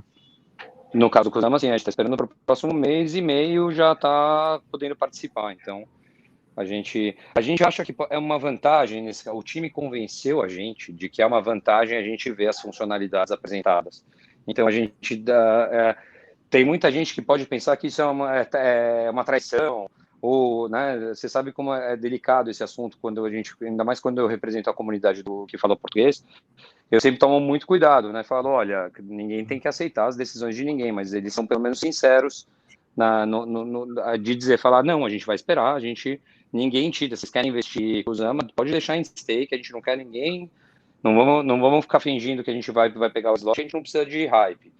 No caso do Kusama, sim, a gente está esperando para o próximo mês e meio já está podendo participar. Então, a gente acha que é uma vantagem, o time convenceu a gente de que é uma vantagem a gente ver as funcionalidades apresentadas. Então, a gente tem muita gente que pode pensar que isso é uma traição, ou, né, você sabe como é delicado esse assunto, ainda mais quando eu represento a comunidade que fala português, eu sempre tomo muito cuidado, né? Falo, olha, ninguém tem que aceitar as decisões de ninguém, mas eles são pelo menos sinceros de dizer, falar, não, a gente vai esperar, ninguém tira, vocês querem investir com o Kusama, pode deixar em stake, a gente não quer ninguém, não vamos ficar fingindo que a gente vai pegar o slot, a gente não precisa de hype.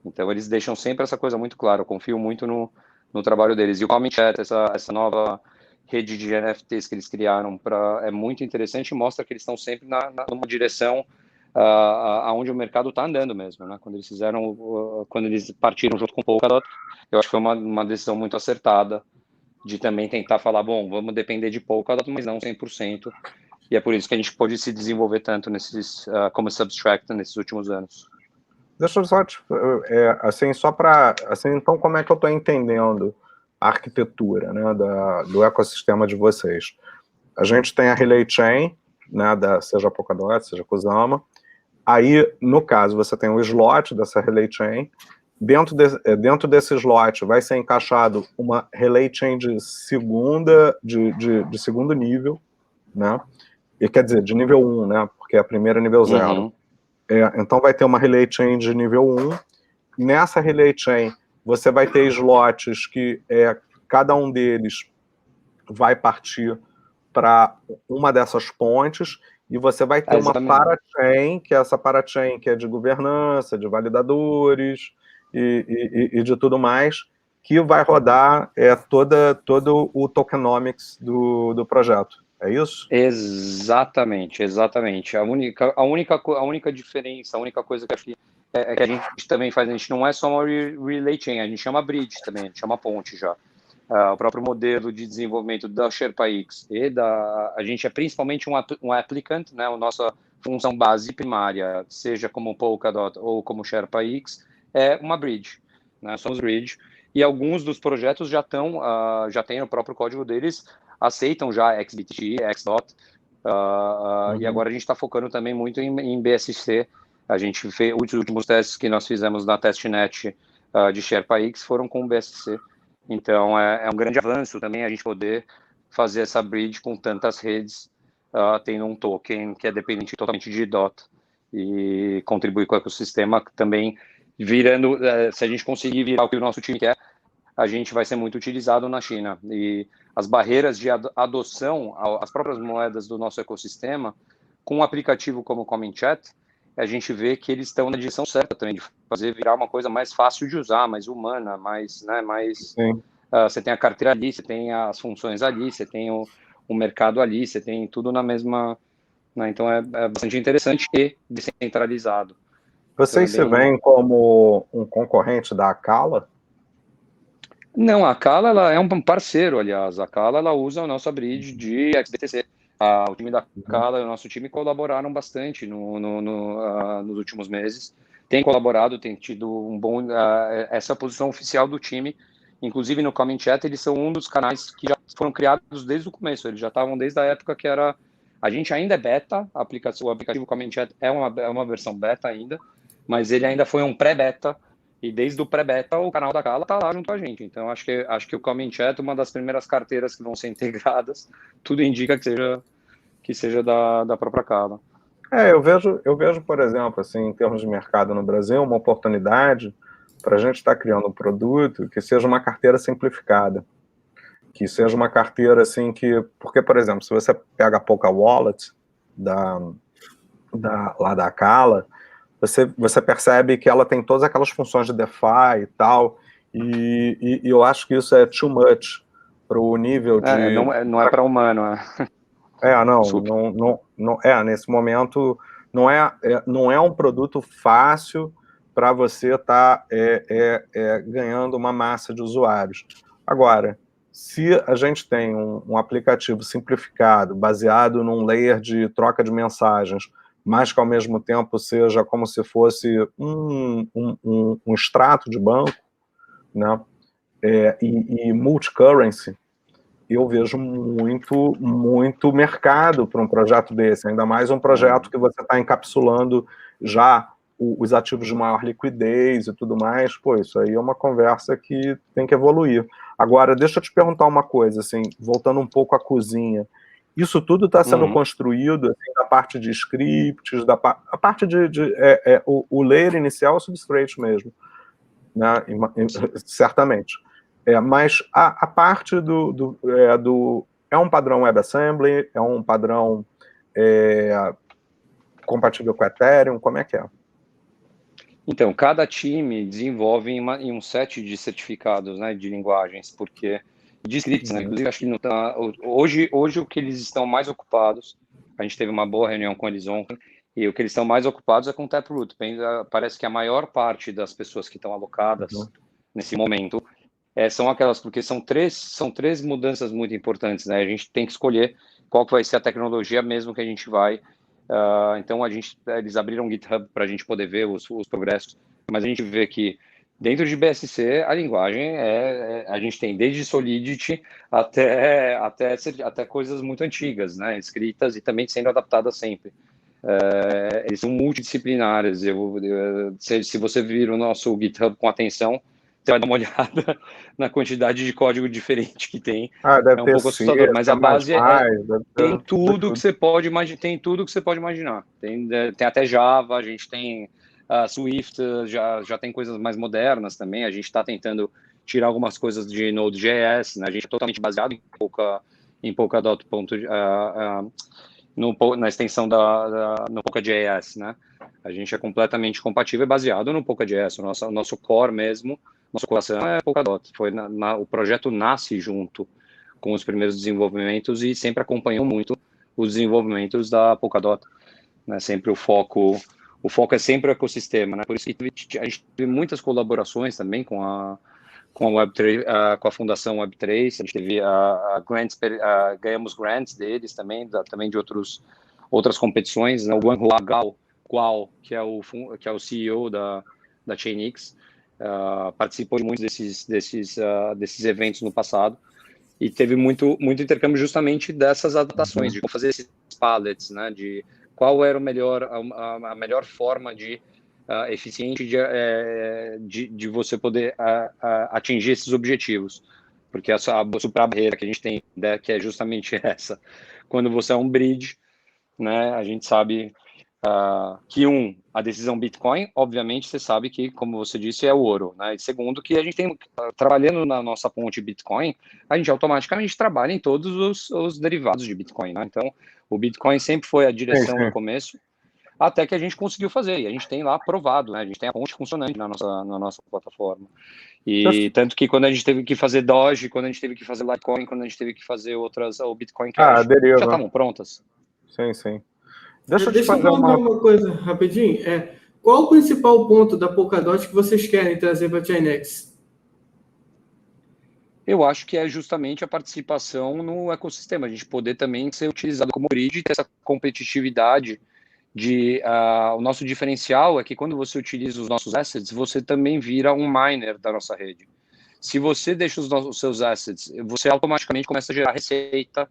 Então eles deixam sempre essa coisa muito clara, eu confio muito no trabalho deles. E o Common Chat, essa nova rede de NFTs que eles criaram, é muito interessante e mostra que eles estão sempre numa direção aonde o mercado está andando mesmo, né? Quando eles partiram junto com o Polkadot, eu acho que foi uma decisão muito acertada de também tentar falar, bom, vamos depender de Polkadot, mas não 100%, e é por isso que a gente pôde se desenvolver tanto como Substract nesses últimos anos. Deixa eu só, então como é que eu estou entendendo a arquitetura, né, do ecossistema de vocês? A gente tem a Relay Chain, né, seja Polkadot, seja Kusama. Aí, no caso, você tem o slot dessa Relay Chain. Dentro desse slot vai ser encaixado uma Relay Chain de segundo nível, né? E quer dizer, de nível 1, né? Porque a primeira é nível 0. Uhum. Então vai ter uma Relay Chain de nível 1. Nessa Relay Chain, você vai ter slots que cada um deles vai partir para uma dessas pontes, e você vai ter uma parachain, que é essa parachain que é de governança, de validadores e de tudo mais, que vai rodar todo o tokenomics do projeto. É isso? Exatamente. A única diferença, a única coisa que acho que a gente também faz, a gente não é só uma relay chain, a gente chama bridge também, a gente chama ponte já. O próprio modelo de desenvolvimento da SherpaX a gente é principalmente um applicant, né? A nossa função base primária, seja como Polkadot ou como SherpaX, é uma bridge, né? Somos bridge, e alguns dos projetos já têm o próprio código deles, aceitam já XBT, XDOT, e agora a gente está focando também muito em BSC. A gente fez os últimos testes que nós fizemos na testnet de SherpaX foram com BSC. Então, é um grande avanço também a gente poder fazer essa bridge com tantas redes, tendo um token que é dependente totalmente de DOT e contribuir com o ecossistema também, virando, se a gente conseguir virar o que o nosso time quer, a gente vai ser muito utilizado na China. E as barreiras de adoção às próprias moedas do nosso ecossistema, com um aplicativo como o Common Chat, a gente vê que eles estão na direção certa também, de fazer virar uma coisa mais fácil de usar, mais humana, mais você tem a carteira ali, você tem as funções ali, você tem o mercado ali, você tem tudo na mesma... Né? Então, é bastante interessante e descentralizado. Vocês se veem como um concorrente da Acala? Não, a Acala ela é um parceiro, aliás. A Acala ela usa a nossa bridge de XBTC. O time da Acala e o nosso time colaboraram bastante nos últimos meses. Tem colaborado, tem tido um bom... essa posição oficial do time, inclusive no Common Chat, eles são um dos canais que já foram criados desde o começo. Eles já estavam desde a época que era... A gente ainda é beta, o aplicativo Common Chat é uma versão beta ainda, mas ele ainda foi um pré-beta, e desde o pré-beta o canal da Acala está lá junto com a gente. Então, acho que o Common Chat, uma das primeiras carteiras que vão ser integradas, tudo indica que seja da própria Acala. Eu vejo, por exemplo, assim, em termos de mercado no Brasil, uma oportunidade para a gente estar criando um produto que seja uma carteira simplificada, que seja uma carteira assim porque, por exemplo, se você pega a Polka Wallet lá da Acala, você percebe que ela tem todas aquelas funções de DeFi e tal, e eu acho que isso é too much para o nível de... Não é para humano, nesse momento não é um produto fácil para você estar ganhando uma massa de usuários. Agora, se a gente tem um aplicativo simplificado, baseado num layer de troca de mensagens, mas que ao mesmo tempo seja como se fosse um extrato de banco, né? E multi-currency, eu vejo muito mercado para um projeto desse, ainda mais um projeto que você está encapsulando já os ativos de maior liquidez e tudo mais. Pô, isso aí é uma conversa que tem que evoluir. Agora, deixa eu te perguntar uma coisa, assim, voltando um pouco à cozinha. Isso tudo está sendo construído assim, da parte de scripts, a parte o layer inicial é o substrate mesmo, né? Certamente. Mas a parte é um padrão WebAssembly, é um padrão compatível com Ethereum, como é que é? Então, cada time desenvolve em um set de certificados, né, de linguagens, porque de scripts, né? Inclusive, acho que não tá, hoje o que eles estão mais ocupados, a gente teve uma boa reunião com eles ontem, e o que eles estão mais ocupados é com Taproot. Parece que a maior parte das pessoas que estão alocadas nesse momento são aquelas, porque são três mudanças muito importantes, né? A gente tem que escolher qual que vai ser a tecnologia mesmo que a gente vai. Então, eles abriram o GitHub para a gente poder ver os progressos, mas a gente vê que dentro de BSC, a linguagem a gente tem desde Solidity até coisas muito antigas, né? Escritas e também sendo adaptadas sempre. Eles são multidisciplinares. Se você vir o nosso GitHub com atenção, você vai dar uma olhada na quantidade de código diferente que tem. Deve um ter pouco assustador, mas a base tem tudo que você pode imaginar. Tem tudo que você pode imaginar. Tem até Java, a gente tem Swift, já tem coisas mais modernas também. A gente está tentando tirar algumas coisas de Node.js, né? A gente é totalmente baseado em Polkadot. Na extensão no Polka.js, né? A gente é completamente compatível e baseado no Polka.js. O nosso core mesmo, nosso coração é Polkadot. O projeto nasce junto com os primeiros desenvolvimentos e sempre acompanhou muito os desenvolvimentos da Polkadot, né? Sempre o foco é sempre o ecossistema, né? Por isso que a gente teve muitas colaborações também com a Web3, com a Fundação Web3, a gente teve grants, ganhamos grants deles também de outras competições, né? O Guan Guo, que é o CEO da Chainix, participou de muitos desses eventos no passado e teve muito intercâmbio justamente dessas adaptações, de como fazer esses pallets, né? De qual era a melhor forma eficiente de você poder atingir esses objetivos, porque a super barreira que a gente tem, né, que é justamente essa. Quando você é um bridge, né, a gente sabe que a decisão Bitcoin, obviamente, você sabe que, como você disse, é o ouro, né? E segundo, que a gente tem, trabalhando na nossa ponte Bitcoin, a gente automaticamente trabalha em todos os derivados de Bitcoin, né? Então, o Bitcoin sempre foi a direção no começo, até que a gente conseguiu fazer, e a gente tem lá provado, né? A gente tem a ponte funcionante na nossa plataforma. E tanto que quando a gente teve que fazer Doge, quando a gente teve que fazer Litecoin, quando a gente teve que fazer o Bitcoin Cash, já estavam prontas. Sim. Deixa eu perguntar uma coisa rapidinho. Qual o principal ponto da Polkadot que vocês querem trazer para a Chainx? Eu acho que é justamente a participação no ecossistema, a gente poder também ser utilizado como bridge e ter essa competitividade o nosso diferencial é que quando você utiliza os nossos assets, você também vira um miner da nossa rede. Se você deixa os seus assets, você automaticamente começa a gerar receita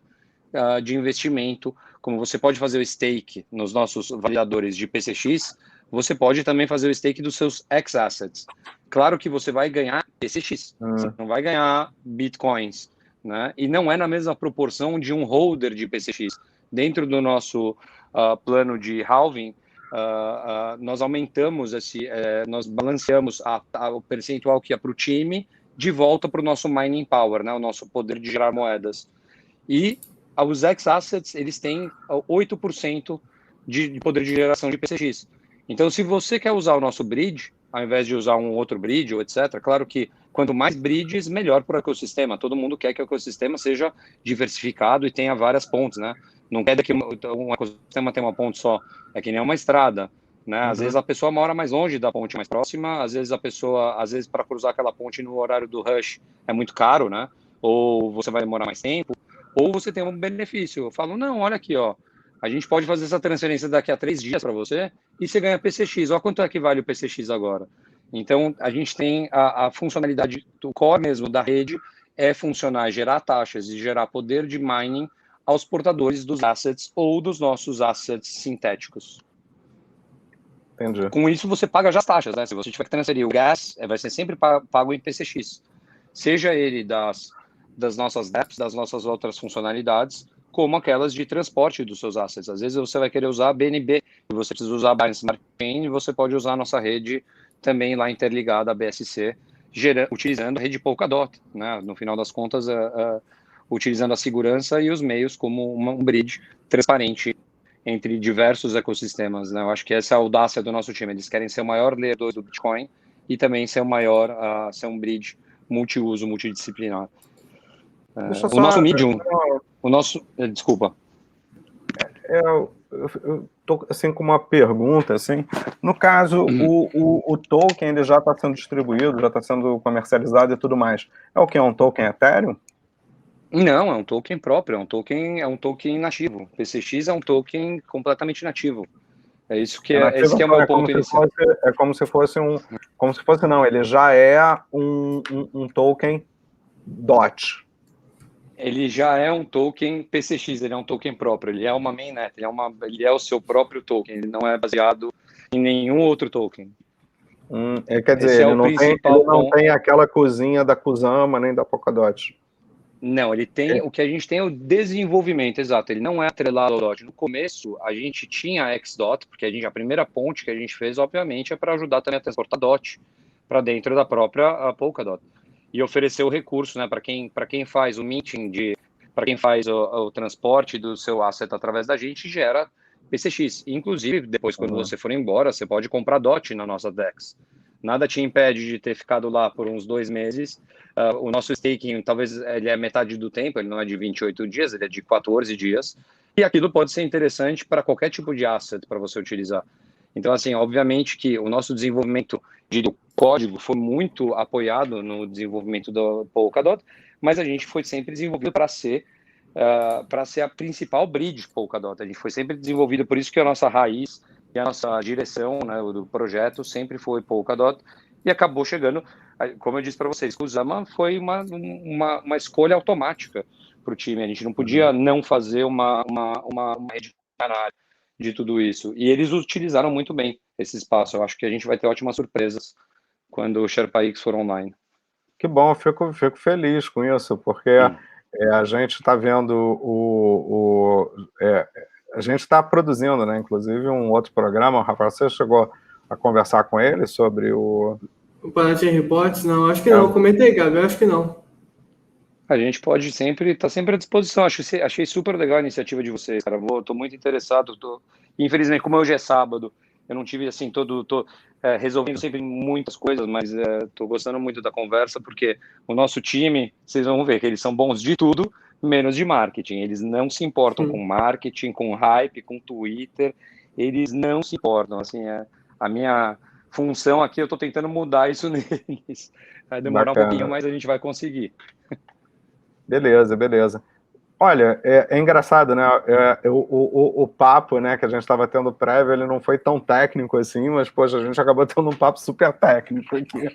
de investimento, como você pode fazer o stake nos nossos validadores de PCX, você pode também fazer o stake dos seus X-assets. Claro que você vai ganhar PCX, você não vai ganhar Bitcoins, né? E não é na mesma proporção de um holder de PCX. Dentro do nosso plano de halving, nós aumentamos nós balanceamos o percentual que é para o time de volta para o nosso mining power, né? O nosso poder de gerar moedas. E os X-assets, eles têm 8% de poder de geração de PCX. Então, se você quer usar o nosso bridge, ao invés de usar um outro bridge, ou etc., claro que quanto mais bridges, melhor para o ecossistema. Todo mundo quer que o ecossistema seja diversificado e tenha várias pontes, né? Não quer que um ecossistema tenha uma ponte só. É que nem uma estrada, né? Às vezes a pessoa mora mais longe da ponte mais próxima, às vezes para cruzar aquela ponte no horário do rush é muito caro, né? ou você vai demorar mais tempo, ou você tem um benefício. Eu falo, não, olha aqui, ó, a gente pode fazer essa transferência daqui a 3 dias para você e você ganha PCX. Olha quanto é que vale o PCX agora. Então, a gente tem a funcionalidade do core mesmo da rede é funcionar, gerar taxas e gerar poder de mining aos portadores dos assets ou dos nossos assets sintéticos. Entendi. Com isso, você paga já as taxas, né? Se você tiver que transferir o gas, vai ser sempre pago em PCX. Seja ele das nossas apps, das nossas outras funcionalidades, como aquelas de transporte dos seus assets. Às vezes você vai querer usar a BNB e você precisa usar a Binance Smart Chain e você pode usar a nossa rede também lá interligada à BSC, utilizando a rede Polkadot, né? No final das contas, utilizando a segurança e os meios como um bridge transparente entre diversos ecossistemas, né? Eu acho que essa é a audácia do nosso time. Eles querem ser o maior layer 2 do Bitcoin e também ser ser um bridge multiuso, multidisciplinar. O nosso Medium, desculpa. Eu tô assim com uma pergunta, assim. No caso, o token ele já está sendo distribuído, já está sendo comercializado e tudo mais. É o que? É um token Ethereum? Não, é um token próprio, é um token nativo. PCX é um token completamente nativo. É isso que esse que é o meu ponto inicial. Como se fosse não, ele já é um token DOT. Ele já é um token PCX, ele é um token próprio, ele é uma mainnet, ele é o seu próprio token, ele não é baseado em nenhum outro token. Quer dizer, ele não tem aquela cozinha da Kusama nem da Polkadot. Não, ele tem, o que a gente tem é o desenvolvimento, exato, ele não é atrelado ao DOT. No começo, a gente tinha a XDOT, porque a primeira ponte que a gente fez, obviamente, é para ajudar também a transportar DOT para dentro da própria Polkadot. E oferecer o recurso, né, para quem faz o minting, para quem faz o transporte do seu asset através da gente, gera PCX. Inclusive, depois, quando você for embora, você pode comprar DOT na nossa DEX. Nada te impede de ter ficado lá por uns 2 meses. O nosso staking, talvez ele é metade do tempo, ele não é de 28 dias, ele é de 14 dias. E aquilo pode ser interessante para qualquer tipo de asset para você utilizar. Então, assim, obviamente que o nosso desenvolvimento do código foi muito apoiado no desenvolvimento do Polkadot, mas a gente foi sempre desenvolvido para ser a principal bridge Polkadot. A gente foi sempre desenvolvido, por isso que a nossa raiz e a nossa direção, né, do projeto sempre foi Polkadot e acabou chegando, como eu disse para vocês, o Kusama foi uma escolha automática para o time. A gente não podia não fazer uma rede de canal de tudo isso. E eles utilizaram muito bem esse espaço. Eu acho que a gente vai ter ótimas surpresas quando o Sherpa X for online. Que bom, fico feliz com isso, porque a gente está vendo a gente está produzindo, né? Inclusive um outro programa. O Rafael, você chegou a conversar com ele sobre o Planet Reports? Não, acho que não. Comentei, Gabi, acho que não. A gente pode estar sempre à disposição. Achei super legal a iniciativa de vocês, cara. Estou muito interessado. Infelizmente, como hoje é sábado, eu não tive assim resolvendo sempre muitas coisas, mas estou gostando muito da conversa, porque o nosso time, vocês vão ver que eles são bons de tudo, menos de marketing. Eles não se importam com marketing, com hype, com Twitter. Eles não se importam. Assim, a minha função aqui, eu estou tentando mudar isso neles. Vai demorar um pouquinho, mas a gente vai conseguir. Beleza. Olha, é engraçado, né? O papo, né, que a gente estava tendo prévio, ele não foi tão técnico assim, mas, poxa, a gente acabou tendo um papo super técnico aqui.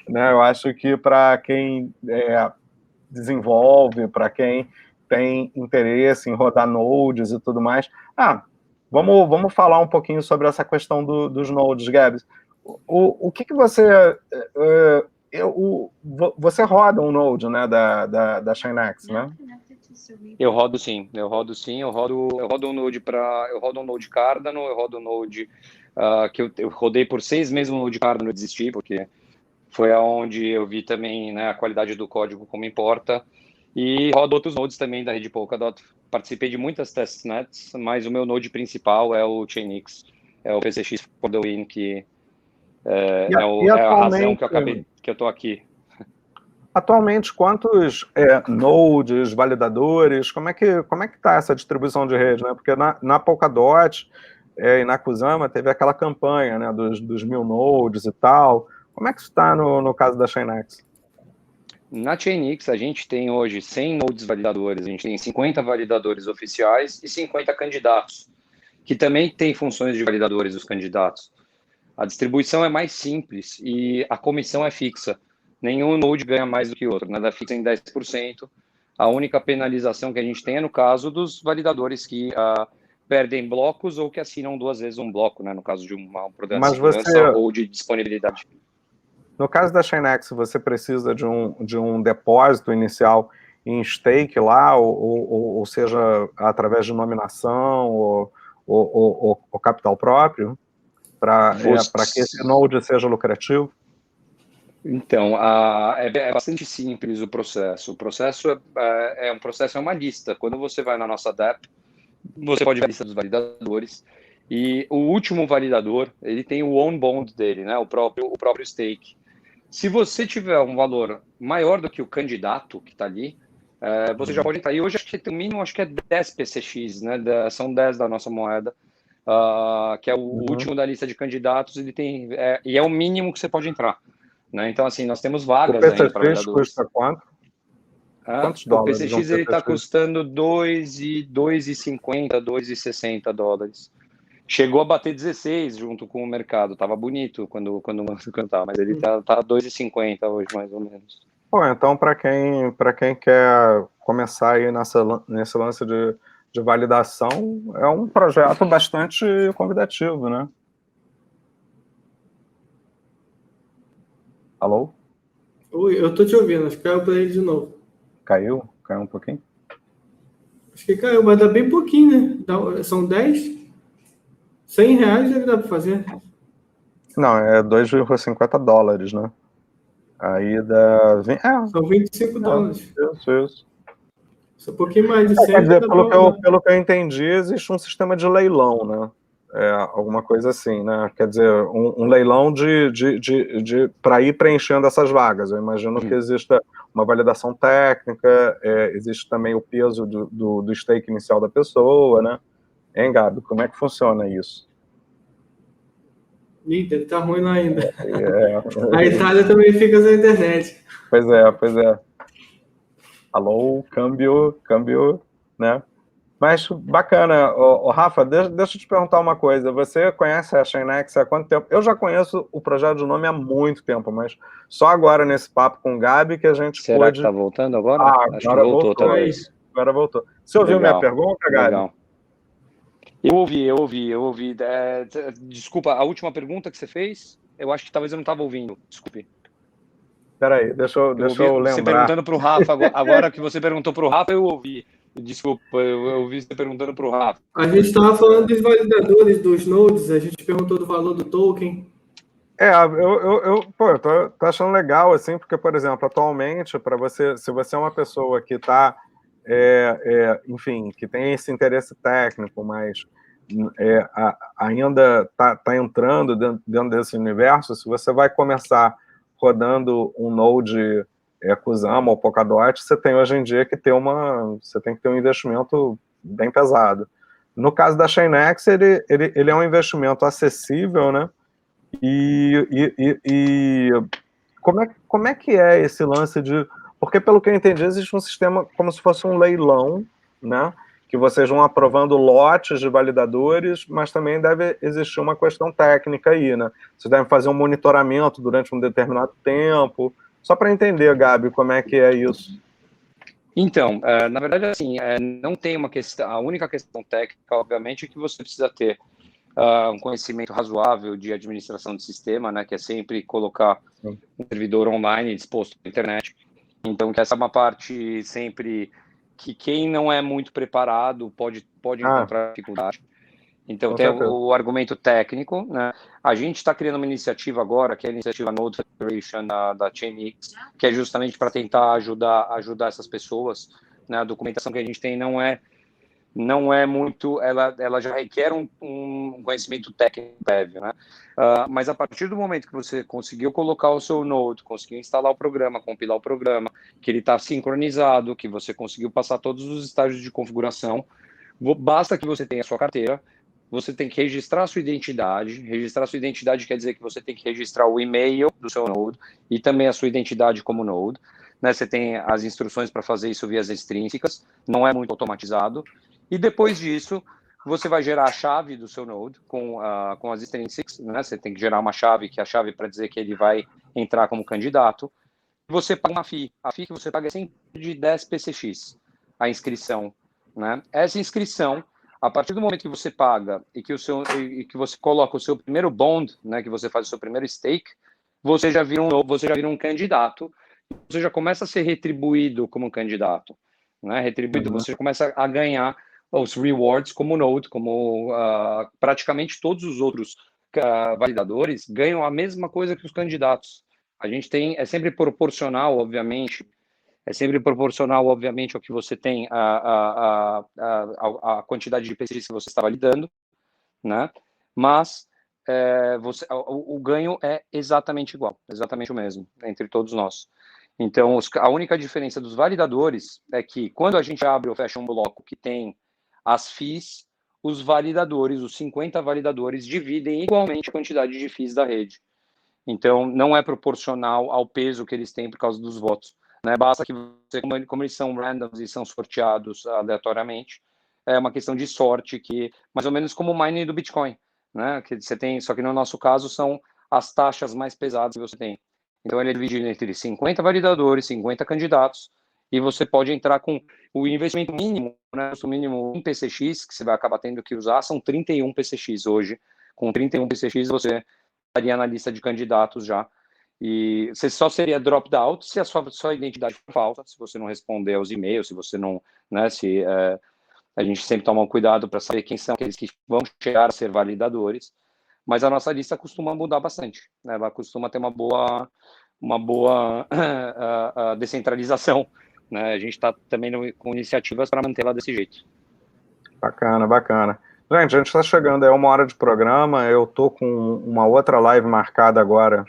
Né? Eu acho que para quem desenvolve, para quem tem interesse em rodar nodes e tudo mais... Vamos falar um pouquinho sobre essa questão dos nodes, Gabs. O que você... você roda um node, né, da Chainax, né? Eu rodo sim. Eu rodo um node eu rodo um node Cardano, eu rodo um node que eu rodei por 6 meses um node Cardano, eu desisti, porque foi aonde eu vi também, né, a qualidade do código como importa, e rodo outros nodes também da rede Polkadot. Participei de muitas testnets, mas o meu node principal é o Chainix, é o PCX for the win, que é a razão que eu estou aqui. Atualmente, quantos nodes, validadores, como é que está essa distribuição de rede, né? Porque na Polkadot e na Kusama teve aquela campanha, né, dos 1000 nodes e tal. Como é que isso está no caso da Chainax? Na Chainix, a gente tem hoje 100 nodes validadores, a gente tem 50 validadores oficiais e 50 candidatos, que também têm funções de validadores dos candidatos. A distribuição é mais simples e a comissão é fixa. Nenhum node ganha mais do que o outro, nada fixa em 10%. A única penalização que a gente tem é no caso dos validadores que perdem blocos ou que assinam 2 vezes um bloco, né, no caso de um problema de segurança ou de disponibilidade. No caso da Chainx, você precisa de um depósito inicial em stake lá, ou seja, através de nominação ou capital próprio, para que esse node seja lucrativo? Então, é bastante simples o processo. O processo é uma lista. Quando você vai na nossa DApp, você pode ver a lista dos validadores. E o último validador, ele tem o own bond dele, né? O próprio stake. Se você tiver um valor maior do que o candidato que está ali, você já pode entrar. E hoje acho que tem o mínimo, acho que é 10 PCX, né? São 10 da nossa moeda, que é o último da lista de candidatos. Ele tem, e é o mínimo que você pode entrar. Né? Então, assim, nós temos vagas ainda para validadores. Custa quanto? Quantos O dólares? PCX ele está custando $2,50, $2,60. Chegou a bater 16 junto com o mercado. Tava bonito quando cantava, mas ele tá 2,50 hoje, mais ou menos. Bom, então, para quem quer começar aí nesse lance de validação, é um projeto bastante convidativo, né? Alô? Oi, eu tô te ouvindo, acho que caiu para ele de novo. Caiu? Caiu um pouquinho? Acho que caiu, mas dá bem pouquinho, né? São 10? R$100 deve dar para fazer. Não, é $2,50, né? Aí dá... São $25. Isso. Só um pouquinho mais de 100. Quer dizer, pelo que eu entendi, existe um sistema de leilão, né? Alguma coisa assim, né? Quer dizer, um leilão para ir preenchendo essas vagas. Eu imagino que exista uma validação técnica, existe também o peso do stake inicial da pessoa, né? Hein, Gabi, como é que funciona isso? Ih, deve estar ruim lá ainda. A Itália também fica sem internet. Pois é. Alô, câmbio, né? Mas bacana. Rafa, deixa eu te perguntar uma coisa. Você conhece a Chainx há quanto tempo? Eu já conheço o projeto de nome há muito tempo, mas só agora nesse papo com o Gabi que a gente Será pôde... que tá voltando agora? Acho que voltou, talvez. Agora voltou. Você ouviu minha pergunta, Gabi? Legal. Eu ouvi. Desculpa, a última pergunta que você fez, eu acho que talvez eu não estava ouvindo. Desculpe. Peraí, deixa eu lembrar. Você perguntando para o Rafa, agora que você perguntou para o Rafa, eu ouvi. Desculpa, eu ouvi você perguntando para o Rafa. A gente estava falando dos validadores, dos nodes, a gente perguntou do valor do token. Eu tô achando legal, assim, porque, por exemplo, atualmente, se você é uma pessoa que está, enfim, que tem esse interesse técnico, mas ainda está entrando dentro desse universo, se você vai começar rodando um node Kusama ou Polkadot, você tem hoje em dia que você tem que ter um investimento bem pesado. No caso da Chainx, ele é um investimento acessível, né? E como é que é esse lance de... Porque, pelo que eu entendi, existe um sistema como se fosse um leilão, né? Que vocês vão aprovando lotes de validadores, mas também deve existir uma questão técnica aí, né? Vocês devem fazer um monitoramento durante um determinado tempo. Só para entender, Gabi, como é que é isso. Então, na verdade, assim, não tem uma questão... A única questão técnica, obviamente, é que você precisa ter um conhecimento razoável de administração de sistema, né, que é sempre colocar um servidor online disposto na internet. Então, que essa é uma parte sempre que quem não é muito preparado pode encontrar dificuldade. Então, tem o argumento técnico, né? A gente está criando uma iniciativa agora, que é a iniciativa Node Federation da Chainx, que é justamente para tentar ajudar essas pessoas, né? A documentação que a gente tem não é muito, ela já requer um conhecimento técnico prévio, né? Mas a partir do momento que você conseguiu colocar o seu Node, conseguiu instalar o programa, compilar o programa, que ele está sincronizado, que você conseguiu passar todos os estágios de configuração, basta que você tenha a sua carteira, você tem que registrar a sua identidade. Registrar a sua identidade quer dizer que você tem que registrar o e-mail do seu Node e também a sua identidade como Node. né? Você tem as instruções para fazer isso via as extrínsecas, não é muito automatizado. E depois disso, você vai gerar a chave do seu Node com as extrinsics, né? Você tem que gerar uma chave, que é a chave para dizer que ele vai entrar como candidato. Você paga uma fee. A fee que você paga é sempre de 10 PCX, a inscrição, né? Essa inscrição, a partir do momento que você paga e que você coloca o seu primeiro bond, né, que você faz o seu primeiro stake, você já vira um candidato, você já começa a ser retribuído como candidato, né? Retribuído, você já começa a ganhar os rewards como Node, como praticamente todos os outros validadores ganham a mesma coisa que os candidatos. A gente tem, é sempre proporcional, obviamente, ao que você tem, a quantidade de PCX que você está validando, né? Mas o ganho é exatamente igual, exatamente o mesmo, entre todos nós. Então, a única diferença dos validadores é que, quando a gente abre ou fecha um bloco que tem as FIIs, os validadores, os 50 validadores, dividem igualmente a quantidade de FIIs da rede. Então, não é proporcional ao peso que eles têm por causa dos votos, né? Basta que você, como eles são randoms e são sorteados aleatoriamente, é uma questão de sorte, que mais ou menos como o mining do Bitcoin, né? Que você tem, só que no nosso caso são as taxas mais pesadas que você tem. Então, ele é dividido entre 50 validadores, 50 candidatos, e você pode entrar com o investimento mínimo, né? O mínimo em PCX, que você vai acabar tendo que usar, são 31 PCX hoje. Com 31 PCX, você estaria na lista de candidatos já. E você só seria dropped out se a sua identidade for falsa, se você não responder aos e-mails, se você não, né, a gente sempre toma um cuidado para saber quem são aqueles que vão chegar a ser validadores, mas a nossa lista costuma mudar bastante, né? Ela costuma ter uma boa descentralização, né? A gente está também com iniciativas para mantê-la desse jeito. Bacana, bacana. Gente, a gente está chegando aí a 1 hora de programa, eu tô com uma outra live marcada agora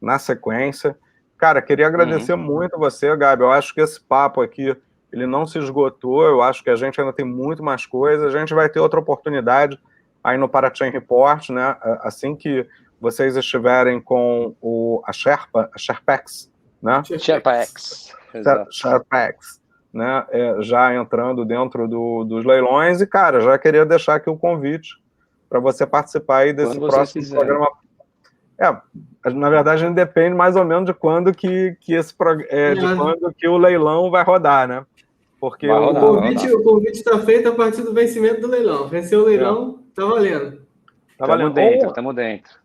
na sequência. Cara, queria agradecer muito você, Gabi. Eu acho que esse papo aqui, ele não se esgotou. Eu acho que a gente ainda tem muito mais coisas. A gente vai ter outra oportunidade aí no Parachain Report, né? Assim que vocês estiverem com a Sherpex, né? Sherpex, né? Já entrando dentro dos leilões. E, cara, já queria deixar aqui o convite para você participar aí desse próximo programa. Na verdade, depende mais ou menos de quando que quando que o leilão vai rodar, né? Porque o convite está feito a partir do vencimento do leilão. Venceu o leilão, tá valendo. Estamos dentro.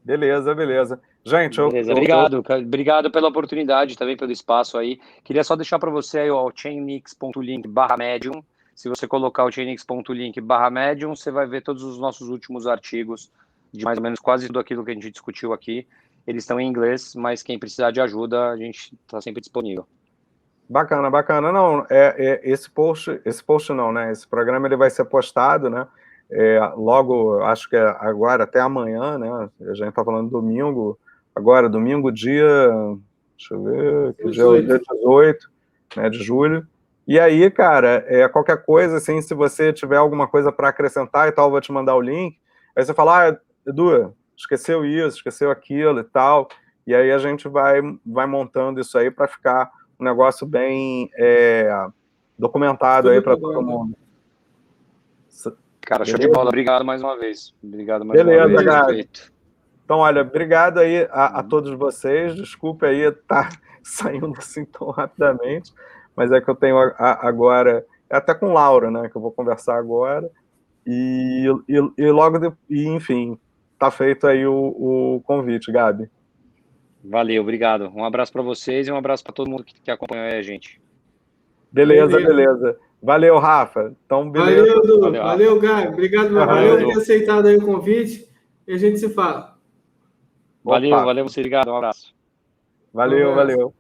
Beleza. Gente, obrigado pela oportunidade, também pelo espaço aí. Queria só deixar para você aí o chainmix.link/medium. Se você colocar o chainmix.link/medium, você vai ver todos os nossos últimos artigos de mais ou menos quase tudo aquilo que a gente discutiu aqui. Eles estão em inglês, mas quem precisar de ajuda, a gente está sempre disponível. Bacana. Não, esse post não, né? Esse programa ele vai ser postado, né? Logo, acho que agora, até amanhã, né? A gente está falando domingo, agora, domingo, dia, deixa eu ver, que dia é o dia 18, né, de julho. E aí, cara, qualquer coisa, assim, se você tiver alguma coisa para acrescentar e tal, eu vou te mandar o link. Aí você fala, Edu, esqueceu isso, esqueceu aquilo e tal. E aí a gente vai montando isso aí para ficar um negócio bem documentado aí para todo mundo. Cara, show de bola. Obrigado mais uma vez. Beleza, cara. Então, olha, obrigado aí a todos vocês. Desculpe aí estar saindo assim tão rapidamente, mas é que eu tenho agora, até com Laura, né, que eu vou conversar agora. E enfim, tá feito aí o convite, Gabi. Valeu, obrigado. Um abraço para vocês e um abraço para todo mundo que acompanhou aí a gente. Beleza. Valeu, Rafa. Então, beleza. Valeu, Edu. Valeu, Gabi. Obrigado, valeu por ter aceitado aí o convite e a gente se fala. Valeu você, obrigado. Um abraço. Valeu.